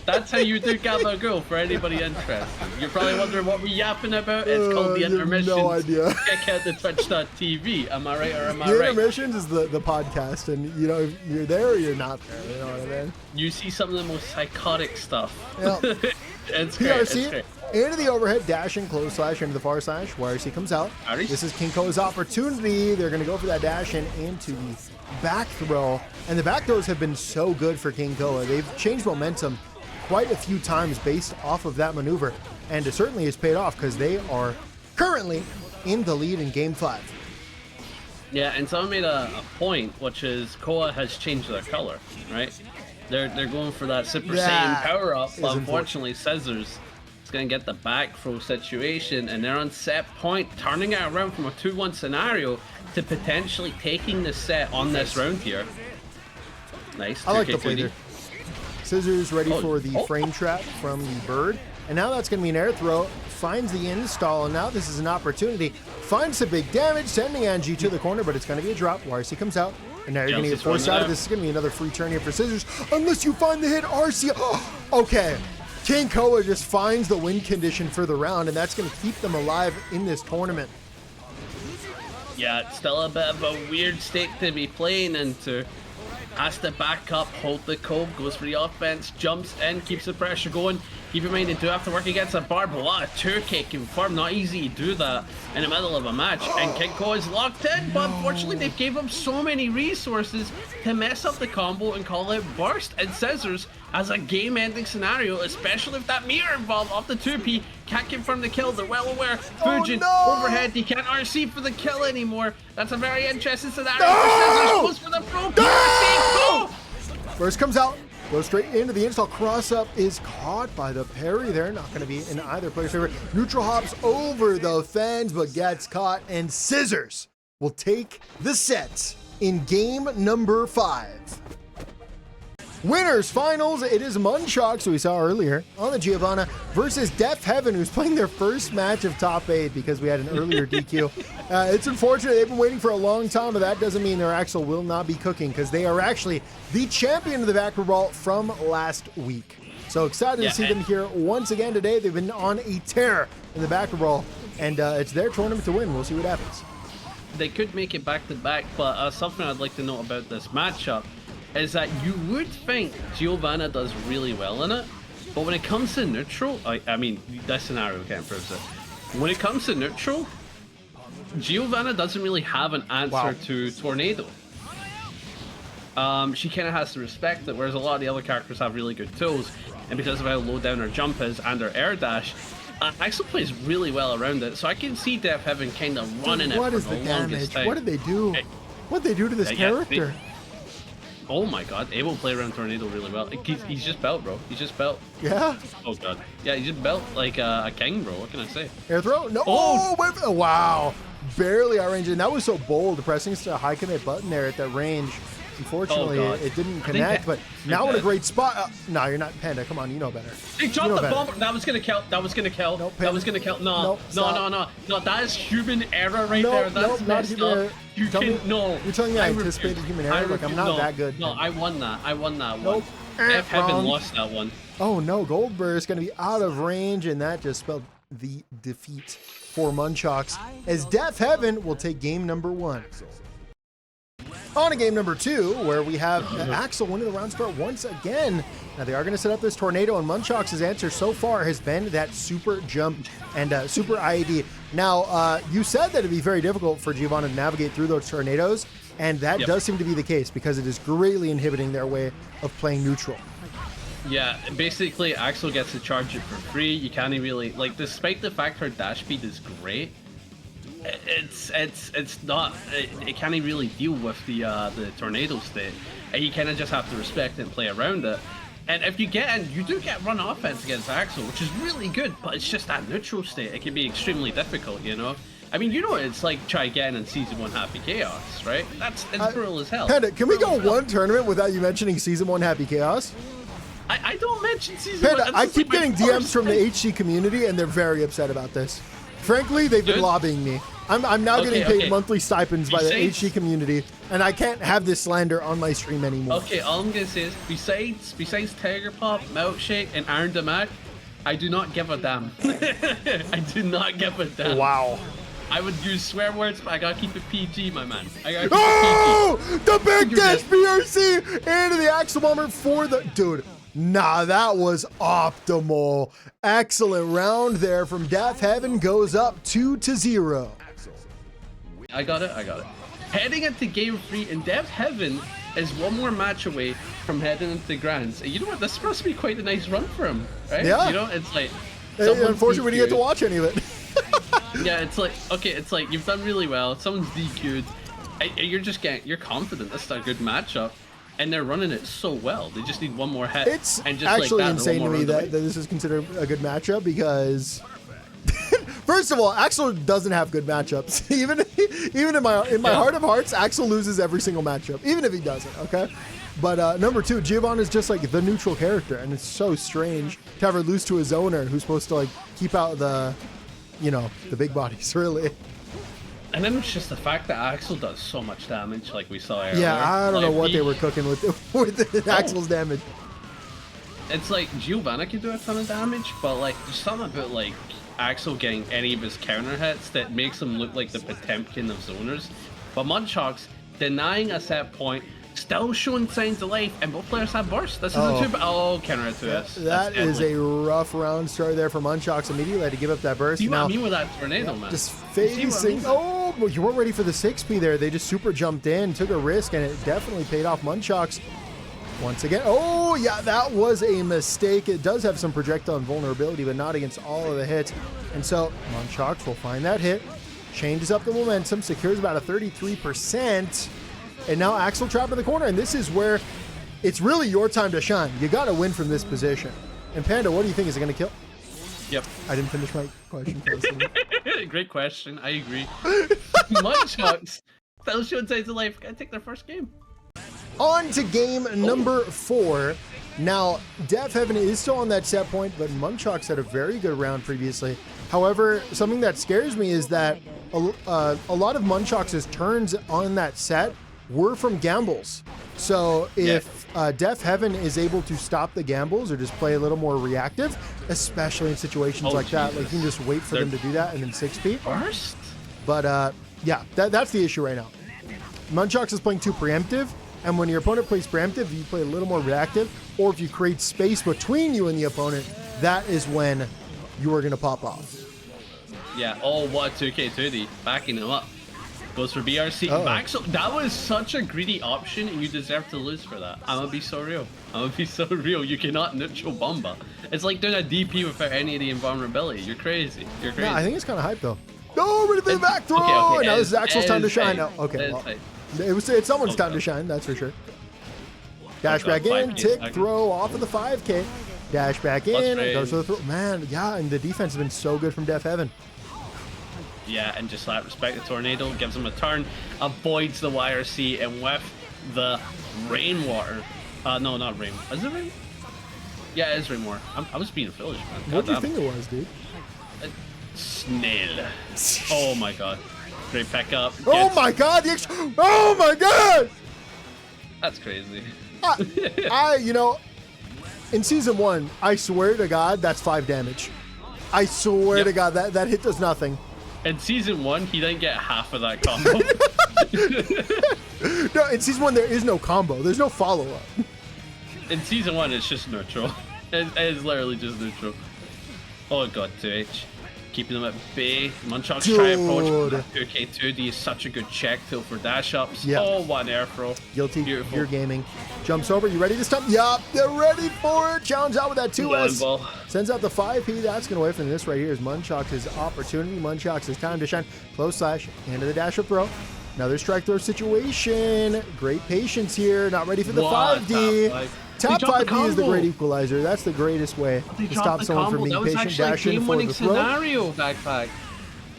Speaker 2: That's how you do Gabba Girl for anybody interested. You're probably wondering what we're yapping about. It's called the intermissions.
Speaker 1: No idea.
Speaker 2: Check out the twitch.tv. Am I right or am I
Speaker 1: right?
Speaker 2: The
Speaker 1: intermissions is the podcast, and you know, if you're there or you're not there. You know what I mean? You
Speaker 2: see some of the most psychotic stuff.
Speaker 1: Yeah.
Speaker 2: It's great. It's great.
Speaker 1: Into the overhead, dash and close slash into the far slash. YRC comes out. This is KingKoa's opportunity. They're going to go for that dash and into the back throw. And the back throws have been so good for KingKoa. They've changed momentum quite a few times based off of that maneuver. And it certainly has paid off because they are currently in the lead in game 5.
Speaker 2: Yeah, and someone made a point, which is Koa has changed their color, right? They're going for that Super Saiyan power up, but unfortunately Scissors is going to get the back throw situation, and they're on set point, turning it around from a 2-1 scenario to potentially taking the set on this round here. Nice.
Speaker 1: I like the play there. Scissors ready for the frame trap from the bird, and now that's going to be an air throw. Finds the install, and now this is an opportunity. Finds some big damage, sending Anji to the corner, but it's going to be a drop. YRC comes out. And now you're going to get forced out of this. This is going to be another free turn here for Scissors. Unless you find the hit, RC. Okay. KingKoa just finds the win condition for the round, and that's going to keep them alive in this tournament.
Speaker 2: Yeah, it's still a bit of a weird state to be playing into. Has to back up, hold the cove, goes for the offense, jumps in, keeps the pressure going. Keep in mind, they do have to work against a bar, but what a 2K confirmed. Not easy to do that in the middle of a match. And KingKoa is locked in, but unfortunately they gave him so many resources to mess up the combo and call it burst. And Scissors as a game-ending scenario, especially if that meter involved off the 2P. Can't confirm the kill, they're well aware. Fujin overhead, he can't RC for the kill anymore. That's a very interesting scenario for Scissors. Goes for the pro PRC.
Speaker 1: First comes out, Goes straight into the install. Cross up is caught by the parry there. Not going to be in either player's favor. Neutral hops over the fence, but gets caught. And Scissors will take the set in game number 5. Winners finals, it is Munchox, who we saw earlier on the Giovanna, versus Deaf Heaven, who's playing their first match of top 8 because we had an earlier DQ. It's unfortunate, they've been waiting for a long time, but that doesn't mean their Axel will not be cooking because they are actually the champion of the baccpaBrawl from last week. So excited to see them here once again today. They've been on a tear in the baccpaBrawl, and it's their tournament to win. We'll see what happens.
Speaker 2: They could make it back to back, but something I'd like to note about this matchup is that you would think Giovanna does really well in it, but when it comes to neutral, I mean, this scenario can't prove it. When it comes to neutral, Giovanna doesn't really have an answer to Tornado. She kind of has to respect it, whereas a lot of the other characters have really good tools, and because of how low down her jump is and her air dash, Axel plays really well around it, so I can see Deaf Heaven kind of running it for the longest time.
Speaker 1: What did they do? What did they do to this character?
Speaker 2: Oh my god, Abel play around Tornado really well. He's just belt, bro. He's just belt.
Speaker 1: Yeah?
Speaker 2: Oh god. Yeah, he's just belt like a king, bro. What can I say?
Speaker 1: Air throw? No. Oh, wow. Barely out range. And that was so bold, pressing a high commit button there at that range. Unfortunately, it didn't connect, but now in a great spot. No, you're not Panda. Come on, you know better.
Speaker 2: He dropped the bomb. That was gonna kill. That was gonna kill.
Speaker 1: Nope,
Speaker 2: that was gonna kill. No, no. That is human error right there. That's messed up. You can no.
Speaker 1: You're telling me I anticipated human error? Look, I'm not that good.
Speaker 2: No, I won that. I won that one.
Speaker 1: Nope.
Speaker 2: Deaf Heaven lost that one.
Speaker 1: Oh no, Goldberg is gonna be out of range, and that just spelled the defeat for Munchox, as Deaf Heaven will take game number 1. On to game number 2, where we have Axel winning the round start once again. Now they are going to set up this tornado, and Munchox's answer so far has been that super jump and super IAD. Now, you said that it'd be very difficult for Giovanna to navigate through those tornadoes, and that does seem to be the case because it is greatly inhibiting their way of playing neutral.
Speaker 2: Yeah, basically Axel gets to charge it for free. You can't really, like, despite the fact her dash speed is great, it's not, it can't really deal with the tornado state, and you kind of just have to respect it and play around it. And if you get in, you do get run offense against Axel, which is really good, but it's just that neutral state. It can be extremely difficult, you know? I mean, you know what it's like try again in Season 1 Happy Chaos, right? It's brutal as hell.
Speaker 1: Panda, can we go one tournament without you mentioning Season 1 Happy Chaos?
Speaker 2: I don't mention Season 1.
Speaker 1: Panda, I keep getting DMs from the HC community, and they're very upset about this. Frankly, they've been lobbying me. I'm now getting paid monthly stipends by the HC community, and I can't have this slander on my stream anymore.
Speaker 2: Okay, all I'm gonna say is, besides Tiger Pop, Milkshake, and Iron Damac, I do not give a damn. I do not give a damn.
Speaker 1: Wow.
Speaker 2: I would use swear words, but I gotta keep it PG, my man. I gotta keep
Speaker 1: it PG. The big dash BRC into the Axel bomber for the dude. Nah, that was optimal. Excellent round there from Deaf Heaven, goes up 2-0.
Speaker 2: I got it. Heading into game 3, and Deaf Heaven is one more match away from heading into the Grands. And you know what? This is supposed to be quite a nice run for him, right?
Speaker 1: Yeah.
Speaker 2: You know, it's like...
Speaker 1: Unfortunately, we didn't get to watch any of it.
Speaker 2: Yeah, it's like, okay, it's like you've done really well. Someone's DQ'd. You're confident this is a good matchup. And they're running it so well. They just need one more hit.
Speaker 1: It's
Speaker 2: and just
Speaker 1: actually
Speaker 2: like that,
Speaker 1: insane to me that this is considered a good matchup because... First of all, Axel doesn't have good matchups. even in my heart of hearts, Axel loses every single matchup, even if he doesn't, okay? But number 2, Giovanna is just like the neutral character, and it's so strange to have her lose to a zoner who's supposed to like keep out the, you know, the big bodies, really.
Speaker 2: And then it's just the fact that Axel does so much damage, like we saw earlier.
Speaker 1: Yeah, I don't know what they were cooking with Axel's damage.
Speaker 2: It's like Giovanna can do a ton of damage, but like there's something about like Axel getting any of his counter hits that makes him look like the Potemkin of zoners. But Munchox denying a set point, still showing signs of life, and both players have burst. This is a counter to us.
Speaker 1: That is a rough round start there for Munchox. Immediately had to give up that burst.
Speaker 2: See what I mean with that tornado, man?
Speaker 1: Just facing. Oh, but you weren't ready for the 6P there. They just super jumped in, took a risk, and it definitely paid off. Munchox once again. Oh, yeah, that was a mistake. It does have some projectile vulnerability, but not against all of the hits. And so Munchox will find that hit, changes up the momentum, secures about a 33%. And now Axel trapped in the corner, and this is where it's really your time to shine. You got to win from this position. And Panda, what do you think? Is it going to kill?
Speaker 2: Yep.
Speaker 1: I didn't finish my question.
Speaker 2: Great question. I agree. Munchox. That'll show Tides of Life. Gotta take their first game.
Speaker 1: On to game number 4. Now, Death Heaven is still on that set point, but Munchox had a very good round previously. However, something that scares me is that a lot of Munchox's turns on that set were from gambles. So if Death Heaven is able to stop the gambles or just play a little more reactive, especially in situations like that, like you can just wait for them to do that and then 6P.
Speaker 2: First?
Speaker 1: But yeah, that's the issue right now. Munchox is playing too preemptive, and when your opponent plays preemptive, you play a little more reactive, or if you create space between you and the opponent, that is when you are going to pop off.
Speaker 2: Yeah, oh, what 2K2D, backing him up. Goes for BRC. Back, so that was such a greedy option, and you deserve to lose for that. I'm gonna be so real. I'm gonna be so real. You cannot neutral Bomba. It's like doing a DP without any of the invulnerability. You're crazy. You're crazy.
Speaker 1: Yeah, I think it's kind of hype though. No, we're the back throw. Okay. Now this is Axel's time to shine. No, okay, well, it's someone's time to shine. That's for sure. Dash back in, tick, throw off of the 5K. Dash back in, goes for the throw. Man, yeah, and the defense has been so good from Death Heaven.
Speaker 2: Yeah, and just like respect the tornado, gives him a turn, avoids the YRC, and with the rainwater. No, not rain. Is it rain? Yeah, it is rainwater. I was being foolish, man.
Speaker 1: What do you think it was, dude?
Speaker 2: Snail. Oh my god. Great pickup.
Speaker 1: Oh my god! Oh my god!
Speaker 2: That's crazy.
Speaker 1: You know, in season 1, I swear to God, that's 5 damage. I swear to God, that hit does nothing.
Speaker 2: In season 1, he didn't get half of that combo.
Speaker 1: No, in season 1, there is no combo. There's no follow-up.
Speaker 2: In season 1, it's just neutral. It's literally just neutral. Oh god, 2H. Keeping them at bay. Munchox try approach. 2K2D is such a good check till for dash ups.
Speaker 1: Yep.
Speaker 2: Oh, one air throw.
Speaker 1: Guilty.
Speaker 2: Beautiful.
Speaker 1: You're gaming. Jumps over. You ready this time? Yup. They're ready for it. Challenge out with that 2S. Sends out the 5P. That's going to wait from this right here is Munchox's opportunity. Munchox's time to shine. Close slash. Into the dash up throw. Another strike throw situation. Great patience here. Not ready for the 5D. Top 5D is the great equalizer. That's the greatest way to stop someone from being patient. Dash in for the throw.
Speaker 2: Backpack.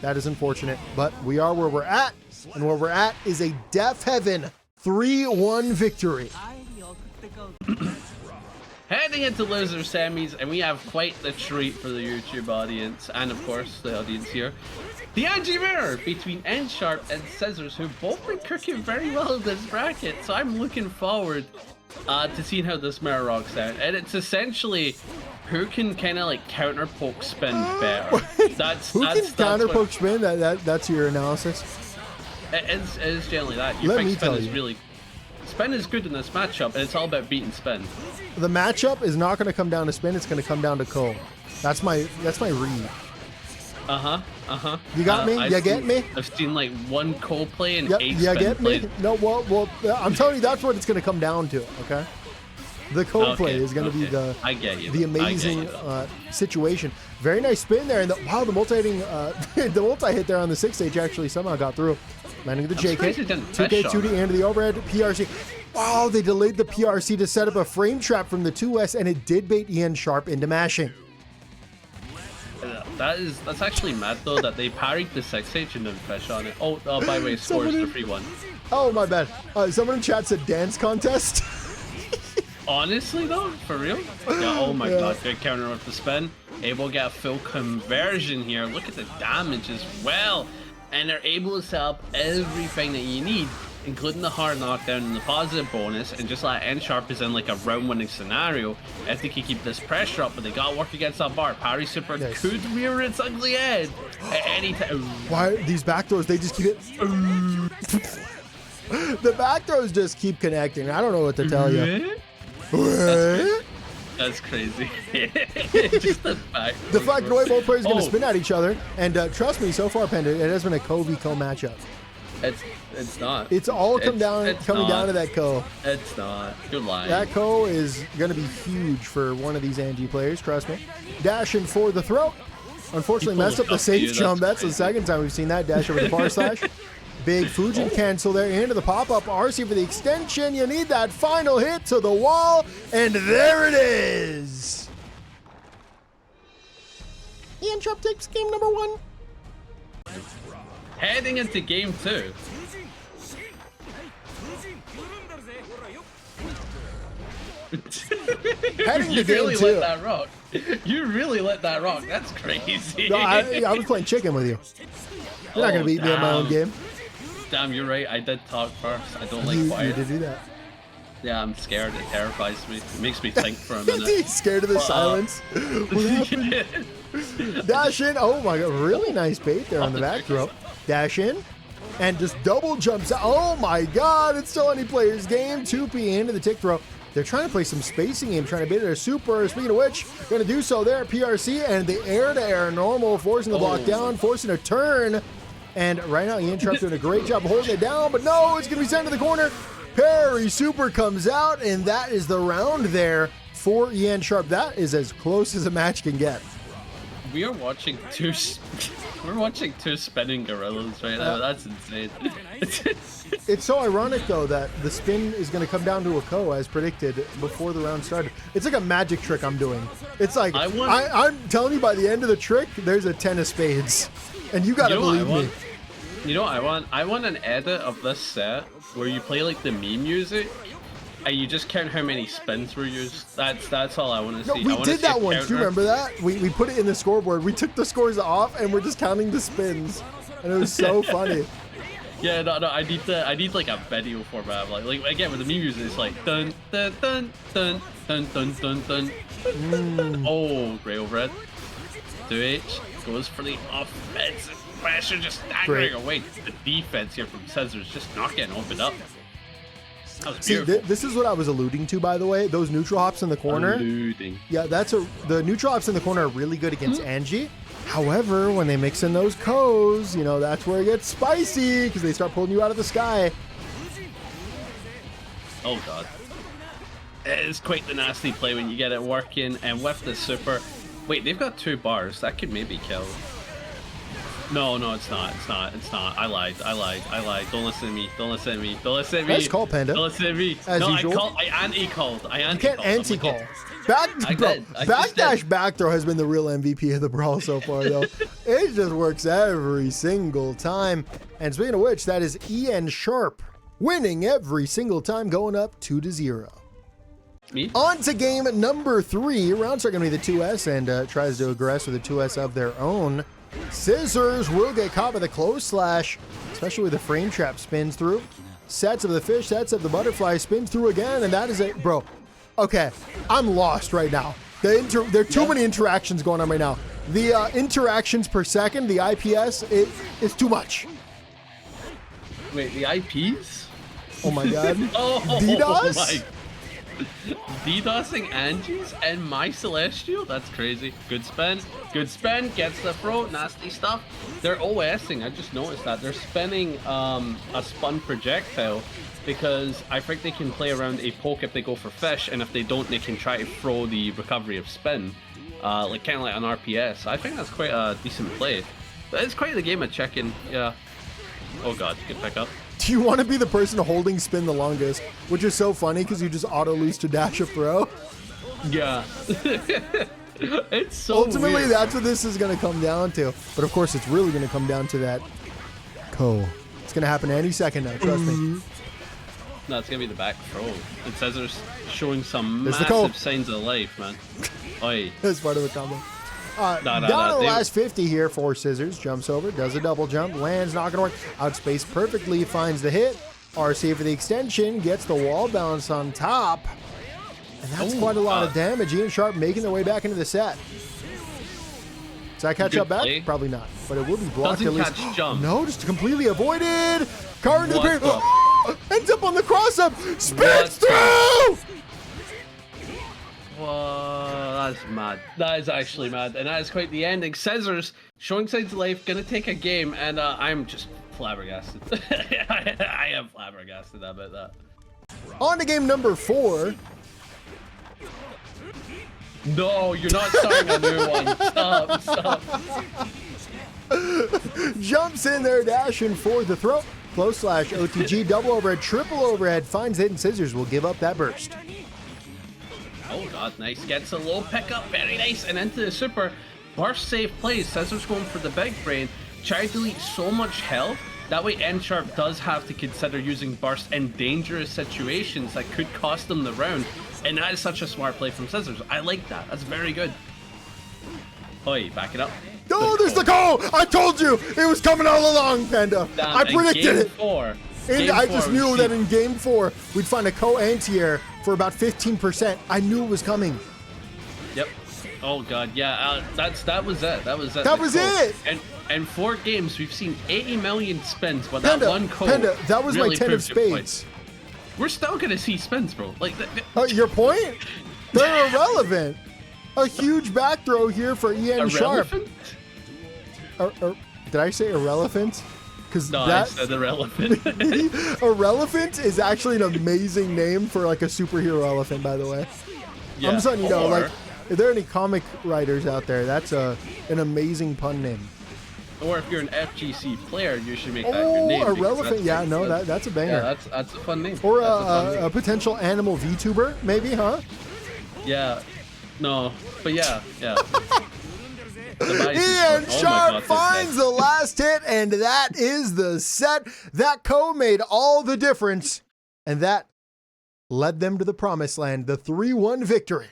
Speaker 1: That is unfortunate, but we are where we're at, and where we're at is a Death Heaven 3-1 victory.
Speaker 2: Heading into loser semis, and we have quite the treat for the YouTube audience, and of course the audience here. The Anji mirror between N-Sharp and Scissors, who both been cooking very well in this bracket, so I'm looking forward to seeing how this mirror rocks out. And it's essentially who can kind of like counter poke spin better.
Speaker 1: Who can counter poke spin? That's your analysis.
Speaker 2: It is generally that. You think spin is really. Spin is good in this matchup, and it's all about beating spin.
Speaker 1: The matchup is not going to come down to spin. It's going to come down to Ko. That's my read. You got me? You get me?
Speaker 2: I've seen like one Ko play and 8
Speaker 1: you
Speaker 2: spin
Speaker 1: get me?
Speaker 2: plays.
Speaker 1: No, well, I'm telling you, that's what it's going to come down to, okay? The Ko play is going to be the amazing situation. Very nice spin there, and wow, the multi-hitting, the multi-hit there on the 6H actually somehow got through. Landing the JK, 2K2D into the overhead, PRC. Wow, they delayed the PRC to set up a frame trap from the 2S, and it did bait Ian Sharp into mashing.
Speaker 2: That's actually mad though that they parried the 6H and then fish on it. Oh, by the way, scores the 3-1.
Speaker 1: Oh, my bad. Someone in chat said dance contest.
Speaker 2: Honestly though, for real? Yeah, oh my god, good counter with the spin. Able to get a full conversion here. Look at the damage as well. And they're able to set up everything that you need, including the hard knockdown and the positive bonus, and just like N-Sharp is in like a round-winning scenario if they can keep this pressure up, but they got to work against that bar. Parry Super could rear its ugly head at any time.
Speaker 1: Why these backdoors, they just keep it... The backdoors just keep connecting. I don't know what to tell you.
Speaker 2: That's crazy. Just the fact.
Speaker 1: The fact that both players are going to spin at each other, and trust me, so far, Panda, it has been a Ko v Ko matchup.
Speaker 2: It's not.
Speaker 1: It's all coming down to that Ko.
Speaker 2: It's not. You're lying.
Speaker 1: That Ko is going to be huge for one of these Anji players, trust me. Dashing for the throw. Unfortunately, messed up the safe jump. That's the second time we've seen that dash over the far slash. Big Fujin cancel there into the pop-up. RC for the extension. You need that final hit to the wall, and there it is. Ian Chipp takes game number 1.
Speaker 2: Heading into game 2.
Speaker 1: Heading
Speaker 2: You
Speaker 1: to game
Speaker 2: really
Speaker 1: 2.
Speaker 2: let that rock. You really let that rock. That's crazy.
Speaker 1: No, I was playing chicken with you. You're not going to beat me in my own game.
Speaker 2: Damn, you're right. I did talk first. I don't like
Speaker 1: You
Speaker 2: quiet.
Speaker 1: did do that.
Speaker 2: Yeah, I'm scared. It terrifies me. It makes me think for a minute.
Speaker 1: He's scared of the silence. What happened? Dash in. Oh my god. Really nice bait there on the back throw. Dash in. And just double jumps out. Oh my god. It's still any player's game. 2P into the tick throw. They're trying to play some spacing game, trying to bait it a super. Speaking of which, going to do so there at PRC. And the air-to-air normal, forcing the block down, forcing a turn. And right now, Ian Chipp doing a great job holding it down. But no, it's going to be sent to the corner. Parry super comes out, and that is the round there for Ian Chipp. That is as close as a match can get.
Speaker 2: We are watching two. We're watching two spinning gorillas right now. That's insane.
Speaker 1: It's so ironic though that the spin is going to come down to a ko as predicted before the round started. It's like a magic trick I'm doing. It's like I'm telling you by the end of the trick, there's a 10 of spades, and you got to believe me.
Speaker 2: You know what I want? I want an edit of this set where you play like the meme music and you just count how many spins were used. That's all I want to see.
Speaker 1: No, we did that once. Do you remember that? We put it in the scoreboard. We took the scores off and we're just counting the spins, and it was so funny.
Speaker 2: Yeah, no, I need like a video format. Like again with the meme music, it's like dun dun dun dun dun dun dun dun. Oh, great overhead. 2H goes for the offensive pressure, just staggering away. The defense here from Scissors just not getting opened up.
Speaker 1: See, this is what I was alluding to, by the way. Those neutral hops in the corner. Yeah, the neutral hops in the corner are really good against Anji. However, when they mix in those ko's, you know, that's where it gets spicy because they start pulling you out of the sky.
Speaker 2: Oh god. It is quite the nasty play when you get it working, and with the super. Wait, they've got 2 bars. That could maybe kill. No, it's not. I lied. Don't listen to me.
Speaker 1: Nice call, Panda.
Speaker 2: Don't listen to me.
Speaker 1: As usual.
Speaker 2: I anti-called.
Speaker 1: You can't anti-call. Backdash back throw has been the real MVP of the brawl so far, though. It just works every single time. And speaking of which, that is Ian Chipp winning every single time, going up 2-0.
Speaker 2: Me?
Speaker 1: On to game number 3. Rounds are going to be the 2S, and tries to aggress with a 2S of their own. Scissors will get caught by the close slash, especially with the frame trap spins through. Sets of the fish, sets of the butterfly, spins through again, and that is it. Bro, okay, I'm lost right now. There are too many interactions going on right now. The interactions per second, the IPS, it's too much.
Speaker 2: Wait, the IPs?
Speaker 1: Oh my god.
Speaker 2: DDoS? My. DDoSing Anji's and my Celestial? That's crazy. Good spin, gets the throw, nasty stuff. They're OSing, I just noticed that. They're spinning a spun projectile because I think they can play around a poke if they go for fish, and if they don't, they can try to throw the recovery of spin. Like kind of like an RPS. I think that's quite a decent play. But it's quite the game of checking, yeah. Oh god, good pick up.
Speaker 1: Do you want to be the person holding spin the longest? Which is so funny because you just auto lose to dash a throw.
Speaker 2: Yeah. It's so
Speaker 1: ultimately
Speaker 2: weird.
Speaker 1: That's what this is going to come down to. But of course, it's really going to come down to that ko. It's going to happen any second now, trust me.
Speaker 2: No, it's going to be the back throw. It says they're showing some
Speaker 1: There's
Speaker 2: massive signs of life, man. Oi.
Speaker 1: That's part of the combo. Down to the last 50 here for Scissors. Jumps over, does a double jump, lands, not going to work. Outspace perfectly, finds the hit. RC for the extension, gets the wall bounce on top. And that's quite a lot of damage. Ian Chipp making their way back into the set. Does that catch up back?
Speaker 2: Play.
Speaker 1: Probably not, but it will be blocked
Speaker 2: Doesn't
Speaker 1: at least.
Speaker 2: catch jump.
Speaker 1: No, just completely avoided. Car into the parry. Ends up on the cross up. Spins through.
Speaker 2: Whoa, that's mad. That is actually mad, and that is quite the ending. Scissors showing signs of life, gonna take a game, and I'm just flabbergasted. I am flabbergasted about that.
Speaker 1: On to game number 4.
Speaker 2: No, you're not starting a new one. Stop.
Speaker 1: Jumps in there, dashing for the throw. Close slash, OTG, double overhead, triple overhead, finds it, and Scissors will give up that burst.
Speaker 2: Oh god, nice. Gets a low pickup, very nice, and into the super. Burst save plays, Scissors going for the big brain, trying to delete so much health. That way N-Sharp does have to consider using burst in dangerous situations that could cost them the round. And that is such a smart play from Scissors. I like that. That's very good. Oi, back it up.
Speaker 1: Oh, there's the call! I told you! It was coming all along, Panda. I predicted it. And I just knew that in game 4, we'd find a co-anti-air for about 15%. I knew it was coming.
Speaker 2: Yep. Oh god, yeah. That was it. That was it.
Speaker 1: That was it.
Speaker 2: And 4 games, we've seen 80 million spins, but
Speaker 1: Panda,
Speaker 2: that one code
Speaker 1: Panda, that was
Speaker 2: really
Speaker 1: my 10 of spades.
Speaker 2: We're still gonna see spins, bro. Like,
Speaker 1: your point? They're irrelevant. A huge back throw here for Ian Sharp. Did I say irrelevant? Because
Speaker 2: no, I said irrelevant.
Speaker 1: Irrelevant is actually an amazing name for like a superhero elephant, by the way. Yeah. I'm just letting you know, like, if there are any comic writers out there, that's an amazing pun name.
Speaker 2: Or if you're an FGC player, you should make that your name.
Speaker 1: Irrelevant. Yeah, no, that's a banger.
Speaker 2: Yeah, that's a fun name.
Speaker 1: Or a potential animal VTuber, maybe, huh?
Speaker 2: Yeah. No, but yeah.
Speaker 1: Ian Sharp finds the last hit, and that is the set. That made all the difference, and that led them to the promised land, the 3-1 victory.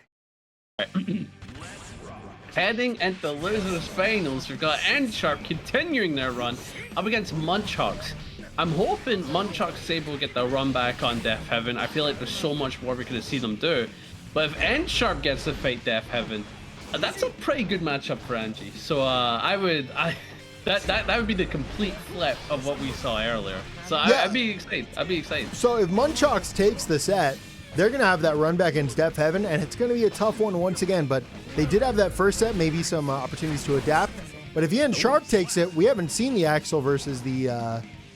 Speaker 2: Heading into losers finals, we've got N-Sharp continuing their run up against Munchox. I'm hoping Munchox is able to get the run back on Death Heaven. I feel like there's so much more we're going to see them do. But if N-Sharp gets to fight Death Heaven, that's a pretty good matchup for Anji. So that would be the complete flip of what we saw earlier. So I'd be excited. I'd be excited.
Speaker 1: So if Munchox takes the set, they're going to have that run back against Death Heaven, and it's going to be a tough one once again. But they did have that first set, maybe some opportunities to adapt. But if Ian Sharp takes it, we haven't seen the Axel versus the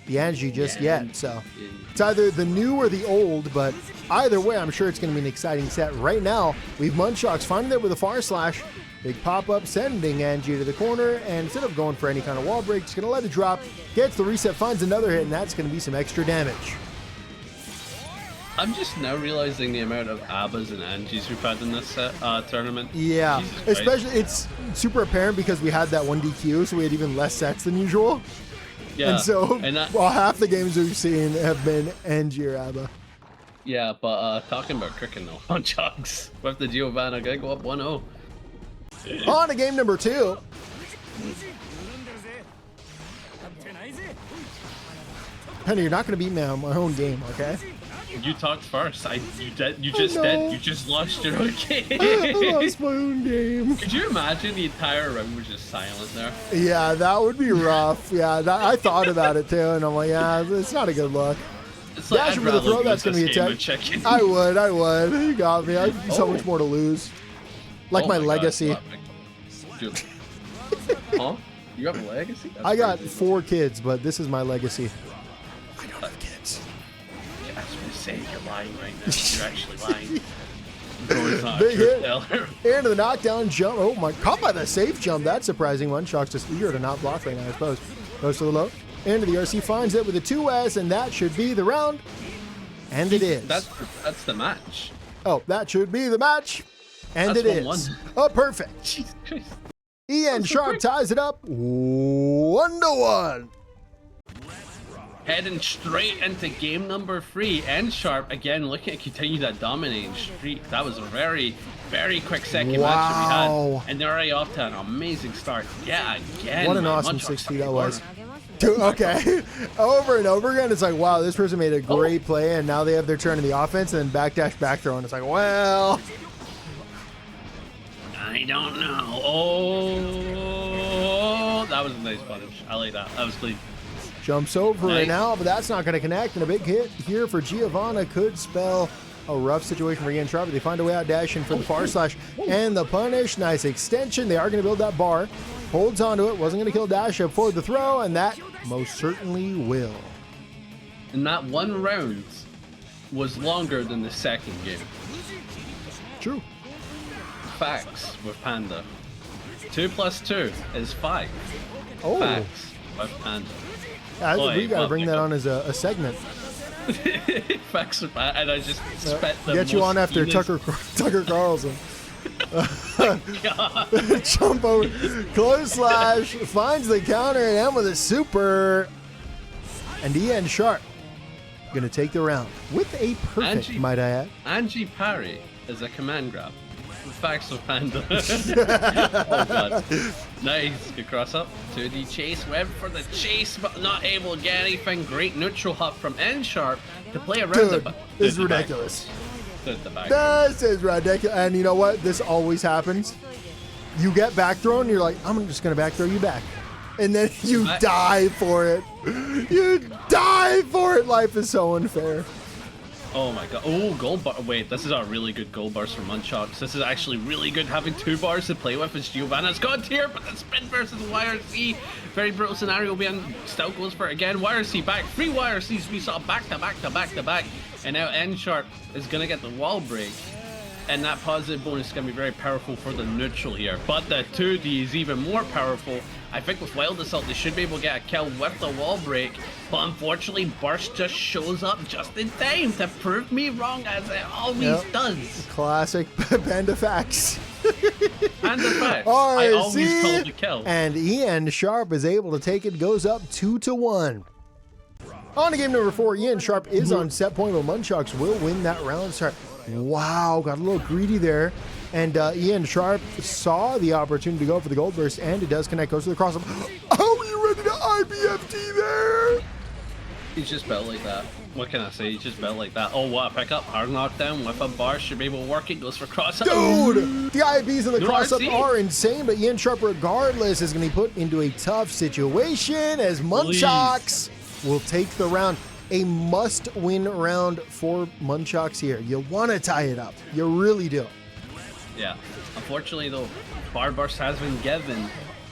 Speaker 1: Anji just yet. So it's either the new or the old, but either way, I'm sure it's going to be an exciting set. Right now, we've Munchox finding it with a far slash. Big pop-up, sending Anji to the corner, and instead of going for any kind of wall break, just going to let it drop, gets the reset, finds another hit, and that's going to be some extra damage.
Speaker 2: I'm just now realizing the amount of Abbas and Anjis we've had in this tournament.
Speaker 1: Yeah, especially it's super apparent because we had that 1 DQ, so we had even less sets than usual. Yeah, and so well, half the games we've seen have been Anji or Abba.
Speaker 2: Yeah, but talking about cricket though, Munchox with the Giovanna guy go up 1-0.
Speaker 1: On to game number 2. Penny, you're not going to beat me on my own game, okay?
Speaker 2: You talked first. You just lost your own game.
Speaker 1: I lost my own game.
Speaker 2: Could you imagine the entire room was just silent there?
Speaker 1: Yeah, that would be rough. Yeah, I thought about it too, and I'm like, yeah, it's not a good look.
Speaker 2: It's like,
Speaker 1: Dash with the throw, that's going to be a tech. I would. You got me. I have so much more to lose. Like my legacy.
Speaker 2: Huh? You have a legacy?
Speaker 1: I got 4 kids, but this is my legacy. I don't have kids.
Speaker 2: Yeah, I was going to say, you're lying right now. You're actually lying.
Speaker 1: Big hit. Into the knockdown jump. Oh my, caught by the safe jump. That's surprising. Munchox just eager to not block right now, I suppose. Goes to the low. Into the RC, finds it with a 2S, and that should be the round. And it is.
Speaker 2: That's the match.
Speaker 1: Oh, that should be the match. And it is. Oh, perfect.
Speaker 2: Jesus Christ.
Speaker 1: Ian Sharp ties it up 1-1.
Speaker 2: Heading straight into game number 3. N-Sharp, again, looking to continue that dominating streak. That was a very, very quick second match that we had. And they're already off to an amazing start. Yeah, again.
Speaker 1: What an awesome 60 that was. Okay. Over and over again, it's like, wow, this person made a great play, and now they have their turn in the offense, and then backdash, back throw, and it's like, well...
Speaker 2: I don't know. Oh, that was a nice punish. I like that. That was clean.
Speaker 1: Jumps over it now, but that's not going to connect. And a big hit here for Giovanna could spell a rough situation for Ian Sharp. But they find a way out dashing for the far slash and the punish. Nice extension. They are going to build that bar. Holds onto it. Wasn't going to kill Dash up for the throw, and that most certainly will.
Speaker 2: And that 1 round was longer than the second game.
Speaker 1: True.
Speaker 2: Facts with Panda. 2 + 2 is 5.
Speaker 1: Oh.
Speaker 2: Facts. And
Speaker 1: we gotta bring that on as a segment.
Speaker 2: Facts of that, and I just spent the
Speaker 1: get you on after Tucker Carlson. Jump over, close slash, finds the counter, and then with a super. And Ian Sharp gonna take the round with a perfect, might I add.
Speaker 2: Anji parry is a command grab. Facts of Panda. Oh god. Nice. Good cross up. 2D chase. Web for the chase, but not able to get anything. Great neutral hop from N Sharp to play around the back.
Speaker 1: This is ridiculous.
Speaker 2: This
Speaker 1: is ridiculous. And you know what? This always happens. You get back thrown, you're like, I'm just gonna back throw you back. And then you die for it. You die for it. Life is so unfair.
Speaker 2: Oh my god. Oh, gold bar. Wait, this is a really good gold bars for Munchox. This is actually really good having 2 bars to play with. It's Giovanna's gone tier, but the spin versus YRC. Very brutal scenario being still goes for it again. YRC back. 3 YRCs we saw back to back to back to back. And now N Sharp is going to get the wall break. And that positive bonus is going to be very powerful for the neutral here. But the 2D is even more powerful. I think with Wild Assault, they should be able to get a kill with the wall break. But unfortunately, Burst just shows up just in time to prove me wrong, as it always does.
Speaker 1: Classic Panda facts.
Speaker 2: Panda facts.
Speaker 1: I
Speaker 2: always call the kill.
Speaker 1: And Ian Sharp is able to take it, goes up 2-1. On to game number 4, Ian Sharp is on set point, but Munchox will win that round start. Wow, got a little greedy there. And Ian Sharp saw the opportunity to go for the gold burst, and it does connect, goes to the cross up. Oh, you ready to IBFT there?
Speaker 2: He's just built like that. What can I say? He's just built like that. Oh, what a pickup. Hard knockdown with a bar. Should be able to work it. Goes for cross up.
Speaker 1: Dude, the IBs and the cross up are insane, but Ian Sharp, regardless, is going to be put into a tough situation as Munchox will take the round. A must-win round for Munchox here. You want to tie it up. You really do.
Speaker 2: Yeah. Unfortunately, though, bar burst has been given.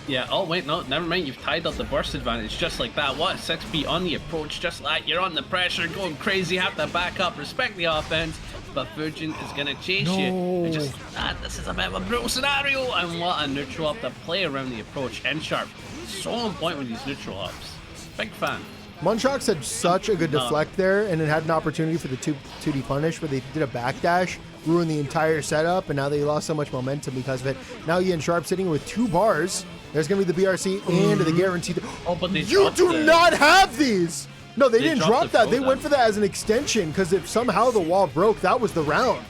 Speaker 2: Yeah. Oh, wait. No, never mind. You've tied up the burst advantage just like that. What? 6B on the approach. Just like you're on the pressure, going crazy. Have to back up. Respect the offense. But Fujin is going to chase you. And just, this is a bit of a brutal scenario. And what a neutral up to play around the approach. N Sharp. So on point with these neutral ups. Big fan.
Speaker 1: Munchox had such a good deflect there, and it had an opportunity for the 2D punish, but they did a backdash, ruined the entire setup, and now they lost so much momentum because of it. Now Ian Sharp sitting with 2 bars. There's going to be the BRC and the guaranteed.
Speaker 2: Oh, but they
Speaker 1: you do not have these! No, they didn't drop that. They went for that as an extension, because if somehow the wall broke, that was the round.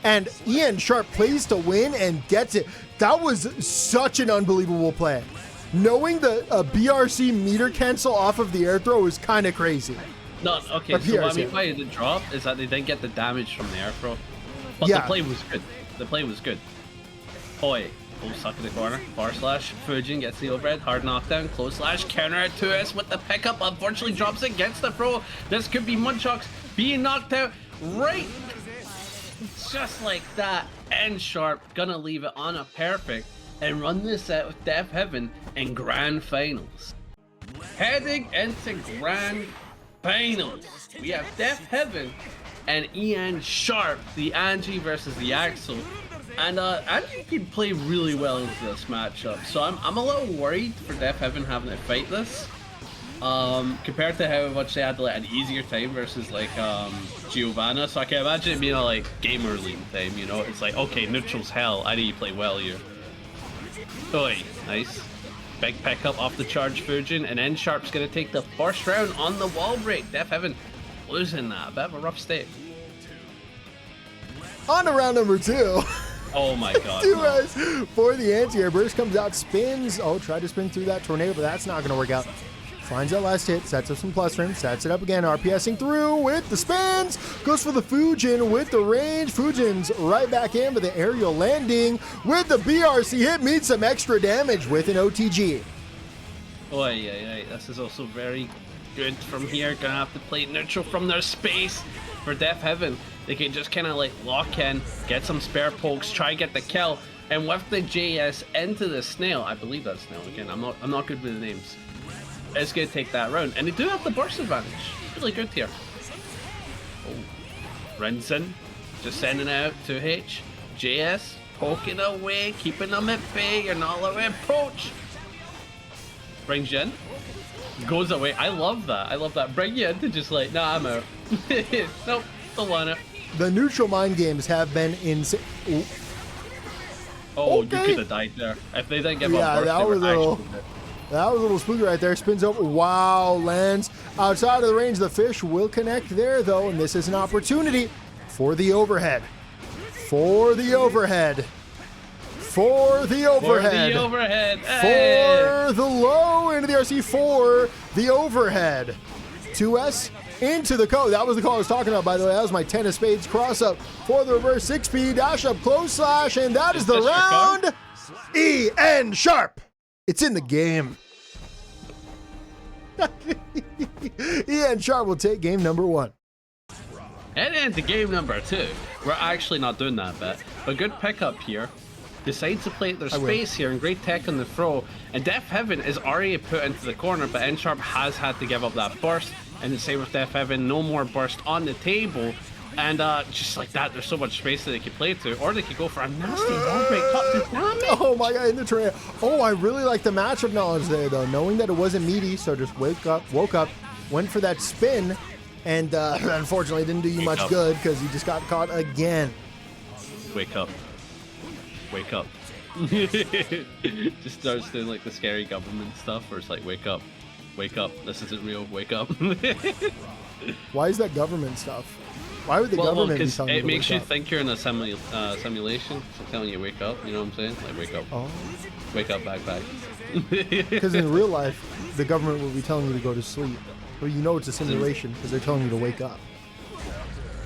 Speaker 1: And Ian Sharp plays to win and gets it. That was such an unbelievable play. Knowing the BRC meter cancel off of the air throw is kind of crazy.
Speaker 2: No, okay, so what I mean by the drop is that they didn't get the damage from the air throw. But the play was good. The play was good. Oi, full suck in the corner. Bar slash. Fujin gets the overhead. Hard knockdown. Close slash. Counter at 2S with the pickup. Unfortunately drops it. Gets the throw. This could be Munchox being knocked out right. Just like that. N Sharp gonna leave it on a perfect and run this set with Death Heaven in Grand Finals. Heading into Grand Finals, we have Death Heaven and Ian Sharp, the Anji versus the Axel. And Anji can play really well into this matchup, so I'm a little worried for Death Heaven having to fight this. Compared to how much they had like, an easier time versus like Giovanna, so I can imagine it being a like gamer lean time, you know? It's like, okay, neutral's hell, I need to play well here. Oi, nice. Big pickup off the charge Fujin, and N Sharp's gonna take the first round on the wall break. Death Heaven losing that. A bit of a rough state.
Speaker 1: On to round number 2.
Speaker 2: Oh my god.
Speaker 1: 2S for the anti-air. Burst comes out, spins. Oh, tried to spin through that tornado, but that's not gonna work out. Finds that last hit, sets up some plus frames, sets it up again, RPSing through with the spins, goes for the Fujin with the range. Fujin's right back in with the aerial landing with the BRC hit, meets some extra damage with an OTG.
Speaker 2: Oh yeah, this is also very good from here. Gonna have to play neutral from their space for Death Heaven. They can just kind of like lock in, get some spare pokes, try get the kill, and with the JS into the snail, I believe that's snail again. I'm not good with the names. It's going to take that round. And they do have the burst advantage. Really good here. Oh. Rinsen. Just sending out 2H. JS. Poking away. Keeping them at bay. You're not allowed to approach. brings you in, goes away. I love that. I love that. Bring you in to just like, nah, I'm out. Nope, don't want it.
Speaker 1: The neutral mind games have been insane.
Speaker 2: Oh,
Speaker 1: okay.
Speaker 2: You could have died there. If they didn't give up
Speaker 1: Yeah,
Speaker 2: burst,
Speaker 1: that
Speaker 2: they
Speaker 1: was
Speaker 2: were
Speaker 1: a little.
Speaker 2: actually
Speaker 1: That was a little spooky right there. Spins over. Wow, lands outside of the range. The fish will connect there, though, and this is an opportunity for the overhead. For the overhead. For the overhead.
Speaker 2: For the overhead. Hey.
Speaker 1: For the low into the RC. For the overhead. 2S into the code. That was the call I was talking about, by the way. That was my 10 of spades cross up for the reverse 6P dash up close slash, and that is the round. EN Sharp. It's in the game. EN Sharp will take game number 1.
Speaker 2: And into game number 2. We're actually not doing that bet, but good pickup here. Decides to play their space here and great tech on the throw. And Deaf Heaven is already put into the corner, but N Sharp has had to give up that burst. And the same with Deaf Heaven, no more burst on the table. And just like that, there's so much space that they could play to, or they could go for a nasty wall break cut to damage.
Speaker 1: Oh my god, in the tornado. Oh, I really like the matchup knowledge there, though, knowing that it wasn't meaty. So just woke up, went for that spin, and unfortunately didn't do you much good because you just got caught again.
Speaker 2: Wake up. Wake up. Just starts doing like the scary government stuff where it's like, wake up, this isn't real, wake up.
Speaker 1: Why is that government stuff? Why would the government be telling you to
Speaker 2: makes
Speaker 1: wake
Speaker 2: you
Speaker 1: up?
Speaker 2: think you're in a simulation, so telling you wake up, you know what I'm saying? Like, wake up.
Speaker 1: Oh.
Speaker 2: Wake up, backpack.
Speaker 1: Because in real life, the government will be telling you to go to sleep. But you know it's a simulation because they're telling you to wake up.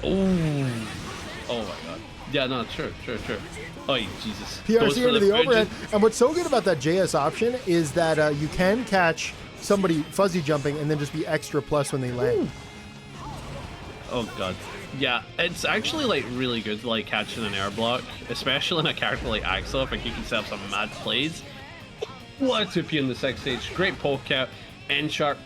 Speaker 2: Oh. Oh my god. Yeah, no, true. Oh, Jesus.
Speaker 1: PRC into the overhead. And what's so good about that JS option is that you can catch somebody fuzzy jumping and then just be extra plus when they land.
Speaker 2: Oh god. Yeah, it's actually like really good like catching an air block, especially in a character like Axel. I think you can set up some mad plays. What a 2P in the 6th stage. Great poke out. N Sharp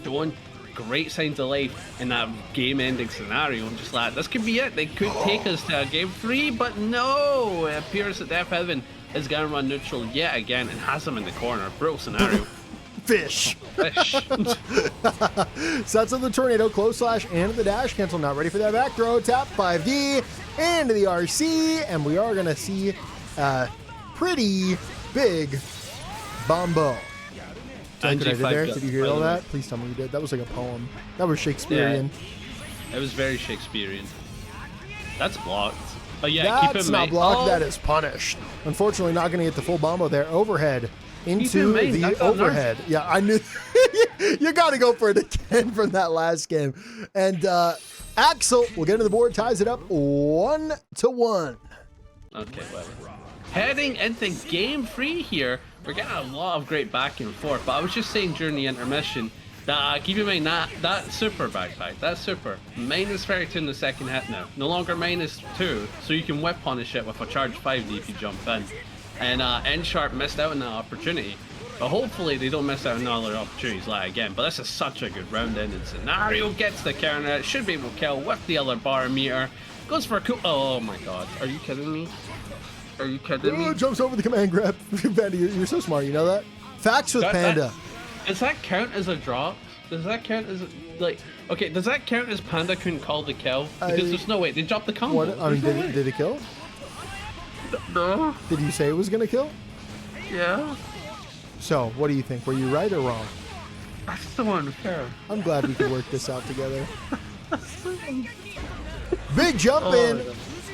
Speaker 2: showing great signs of life in that game-ending scenario. And just like, this could be it. They could take us to game 3, but no. It appears that Deaf Heaven is going to run neutral yet again and has them in the corner. Brutal scenario.
Speaker 1: Fish.
Speaker 2: Fish.
Speaker 1: Sets of the tornado, close slash, and the dash cancel. Not ready for that back throw. Tap 5D into the RC, and we are going to see a pretty big bombo. Did you hear all that? Please tell me you did. That was like a poem. That was Shakespearean.
Speaker 2: Yeah, it was very Shakespearean. That's blocked. Oh yeah,
Speaker 1: that's
Speaker 2: keep him
Speaker 1: not blocked. That is punished. Unfortunately, not going to get the full bombo there. Overhead into the overhead. Yeah, I knew. You got to go for it again from that last game. And Axel will get to the board, ties it up 1-1.
Speaker 2: Okay, whatever. Heading into game 3 here. We're getting a lot of great back and forth, but I was just saying during the intermission that keep in mind that super backpack, that super -32 in the second hit now, no longer -2, so you can whip punish it with a charge 5D if you jump in. And N Sharp missed out on that opportunity, but hopefully they don't miss out on other opportunities like again. But this is such a good round ending scenario. Gets the counter, it should be able to kill with the other bar meter. Goes for a cool. Oh my god, are you kidding me? Are you kidding me?
Speaker 1: Jumps over the command grab. Panda, you're so smart, you know that? Facts with Panda.
Speaker 2: Does that count as a drop? Does that count as like? Okay, does that count as Panda couldn't call the kill? Because there's no way they dropped the combo.
Speaker 1: What, I mean, did it kill?
Speaker 2: No.
Speaker 1: Did you say it was gonna kill?
Speaker 2: Yeah.
Speaker 1: So, what do you think? Were you right or wrong?
Speaker 2: That's the one fair.
Speaker 1: I'm glad we could work this out together. Big jump in.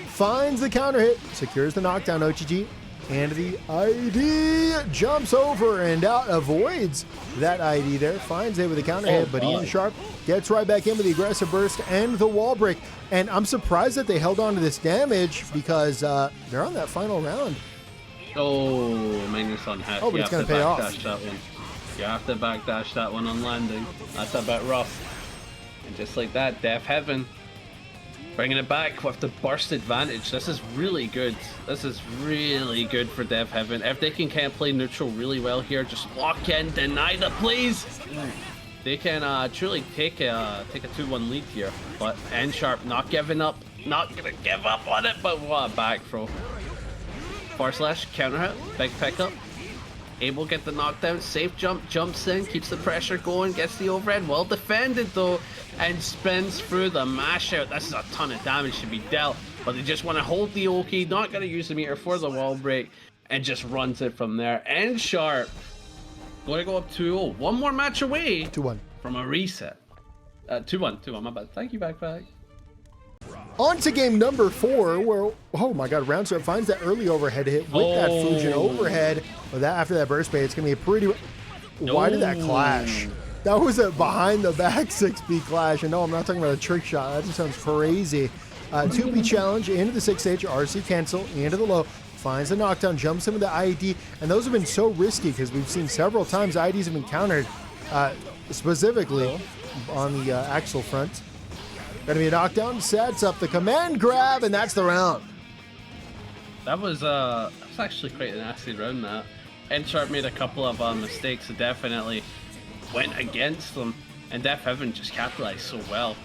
Speaker 1: Finds the counter hit, secures the knockdown OGG, and the ID jumps over and out, avoids that ID there, finds it with a counter hit, but Ian Sharp gets right back in with the aggressive burst and the wall break. And I'm surprised that they held on to this damage because they're on that final round.
Speaker 2: Oh, minus on hit.
Speaker 1: Oh, but it's going to pay off.
Speaker 2: That one. You have to backdash that one on landing. That's a bit rough. And just like that, Deaf Heaven bringing it back with the burst advantage. This is really good. This is really good for Deaf Heaven. If they can kind of play neutral really well here, just lock in, deny the plays. They can truly take a 2-1 lead here. But N Sharp not giving up, not gonna give up on it. But what a back throw. Far slash counter hit, big pickup. able to get the knockdown, safe jump, jumps in, keeps the pressure going, gets the overhead, well defended though, and spins through the mash out. This is a ton of damage to be dealt, but they just want to hold the Oki, not going to use the meter for the wall break, and just runs it from there. And Sharp, going to go up 2-0. One more match away
Speaker 1: 2-1
Speaker 2: from a reset. 2-1, my bad. Thank you, baccpack.
Speaker 1: On to game number 4, where, oh my god, Roundstart finds that early overhead hit with that Fujin overhead. But that after that burst bait, it's going to be a pretty... Why did that clash? That was a behind the back 6B clash. And no, I'm not talking about a trick shot. That just sounds crazy. 2B challenge into the 6H, RC cancel, into the low. Finds the knockdown, jumps into the IED. And those have been so risky because we've seen several times IEDs have been countered, specifically on the Axel front. Gonna be a knockdown, sets up the command grab, and that's the round.
Speaker 2: That was actually quite a nasty round, that. N-Sharp made a couple of mistakes that definitely went against them, and Def Heaven just capitalized so well.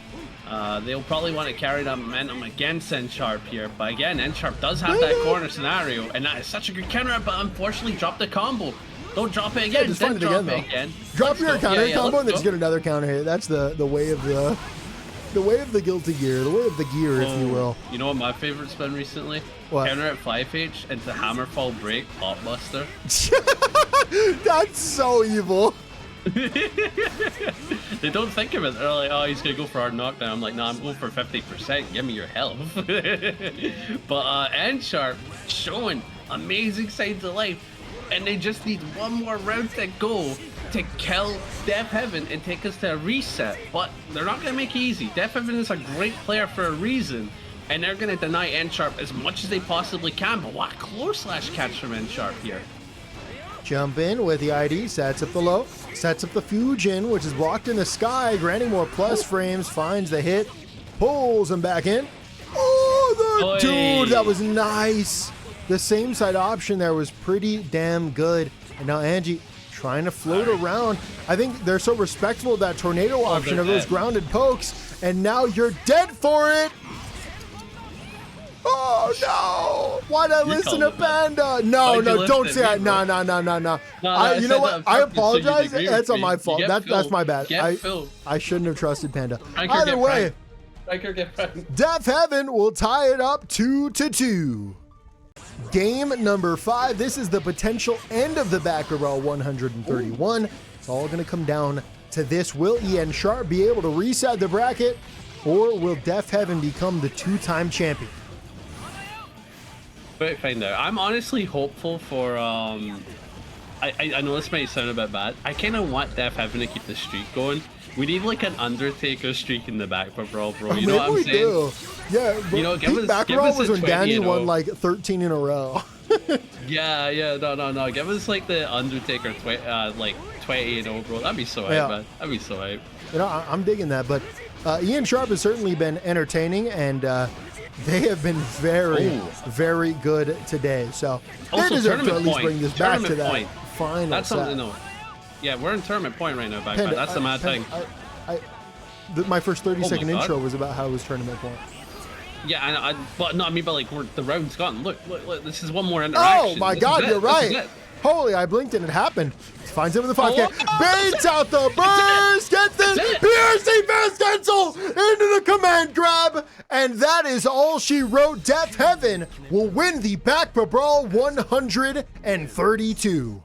Speaker 2: They'll probably want to carry that momentum against N-Sharp here, but again, N-Sharp does have that corner scenario, and that is such a good counter, but unfortunately dropped the combo. Don't drop it again.
Speaker 1: Yeah, just find it again. Drop your counter combo and then just get another counter hit. That's the way of the way of the guilty gear, the way of the gear, if you will.
Speaker 2: You know what my favorite's been recently?
Speaker 1: What?
Speaker 2: Counter at 5H into Hammerfall break, Potbuster.
Speaker 1: That's so evil.
Speaker 2: They don't think of it. They're like, oh, he's gonna go for hard knockdown. I'm like, no, I'm going for 50%. Give me your health. But N-Sharp showing amazing signs of life, and they just need one more round to go to kill Def Heaven and take us to a reset. But they're not gonna make it easy. Def Heaven is a great player for a reason, and they're gonna deny N-Sharp as much as they possibly can. But what a close slash catch from N-Sharp here.
Speaker 1: Jump in with the ID, sets up the low, sets up the Fujin, which is blocked in the sky, granting more plus frames, finds the hit, pulls him back in. Oh, dude, that was nice. The same side option there was pretty damn good. And now Anji trying to float around. I think they're so respectful of that tornado option of those grounded pokes, and now you're dead for it. Oh no! Why'd I listen to Panda? No, don't say that. No. You know what? I apologize. That's on my fault. That's my bad. I shouldn't have trusted Panda. Either way, Def Heaven will tie it up 2-2. Game number 5. This is the potential end of the baccpaBrawl 131. It's all going to come down to this. Will N-Sharp be able to reset the bracket, or will Def Heaven become the 2-time champion?
Speaker 2: Wait, find out. I'm honestly hopeful for I know this might sound a bit bad. I kind of want Def Heaven to keep the streak going. We need like an Undertaker streak in the baccpaBrawl, bro. You know what I'm saying?
Speaker 1: Do. Yeah, but
Speaker 2: you know,
Speaker 1: baccpaBrawl was when Danny won like 13 in a row.
Speaker 2: yeah, no. Give us like the Undertaker like 20-0, bro. That'd be so hype, man. That'd be so hype.
Speaker 1: You know, I'm digging that, but N-Sharp has certainly been entertaining, and they have been very good today. So they deserve to at least bring this back to that final.
Speaker 2: That's something to know. Yeah, we're in tournament point right now, baccpack. That's the mad thing.
Speaker 1: My first 30-second intro was about how it was tournament point.
Speaker 2: Yeah, but like the round's gone. Look, this is one more interaction.
Speaker 1: Oh my God, you're right. Holy, I blinked and it happened. Finds him with the 5K. Baits out the burst. Gets it. PRC fast cancel into the command grab. And that is all she wrote. Def Heaven will win the baccpaBrawl 132.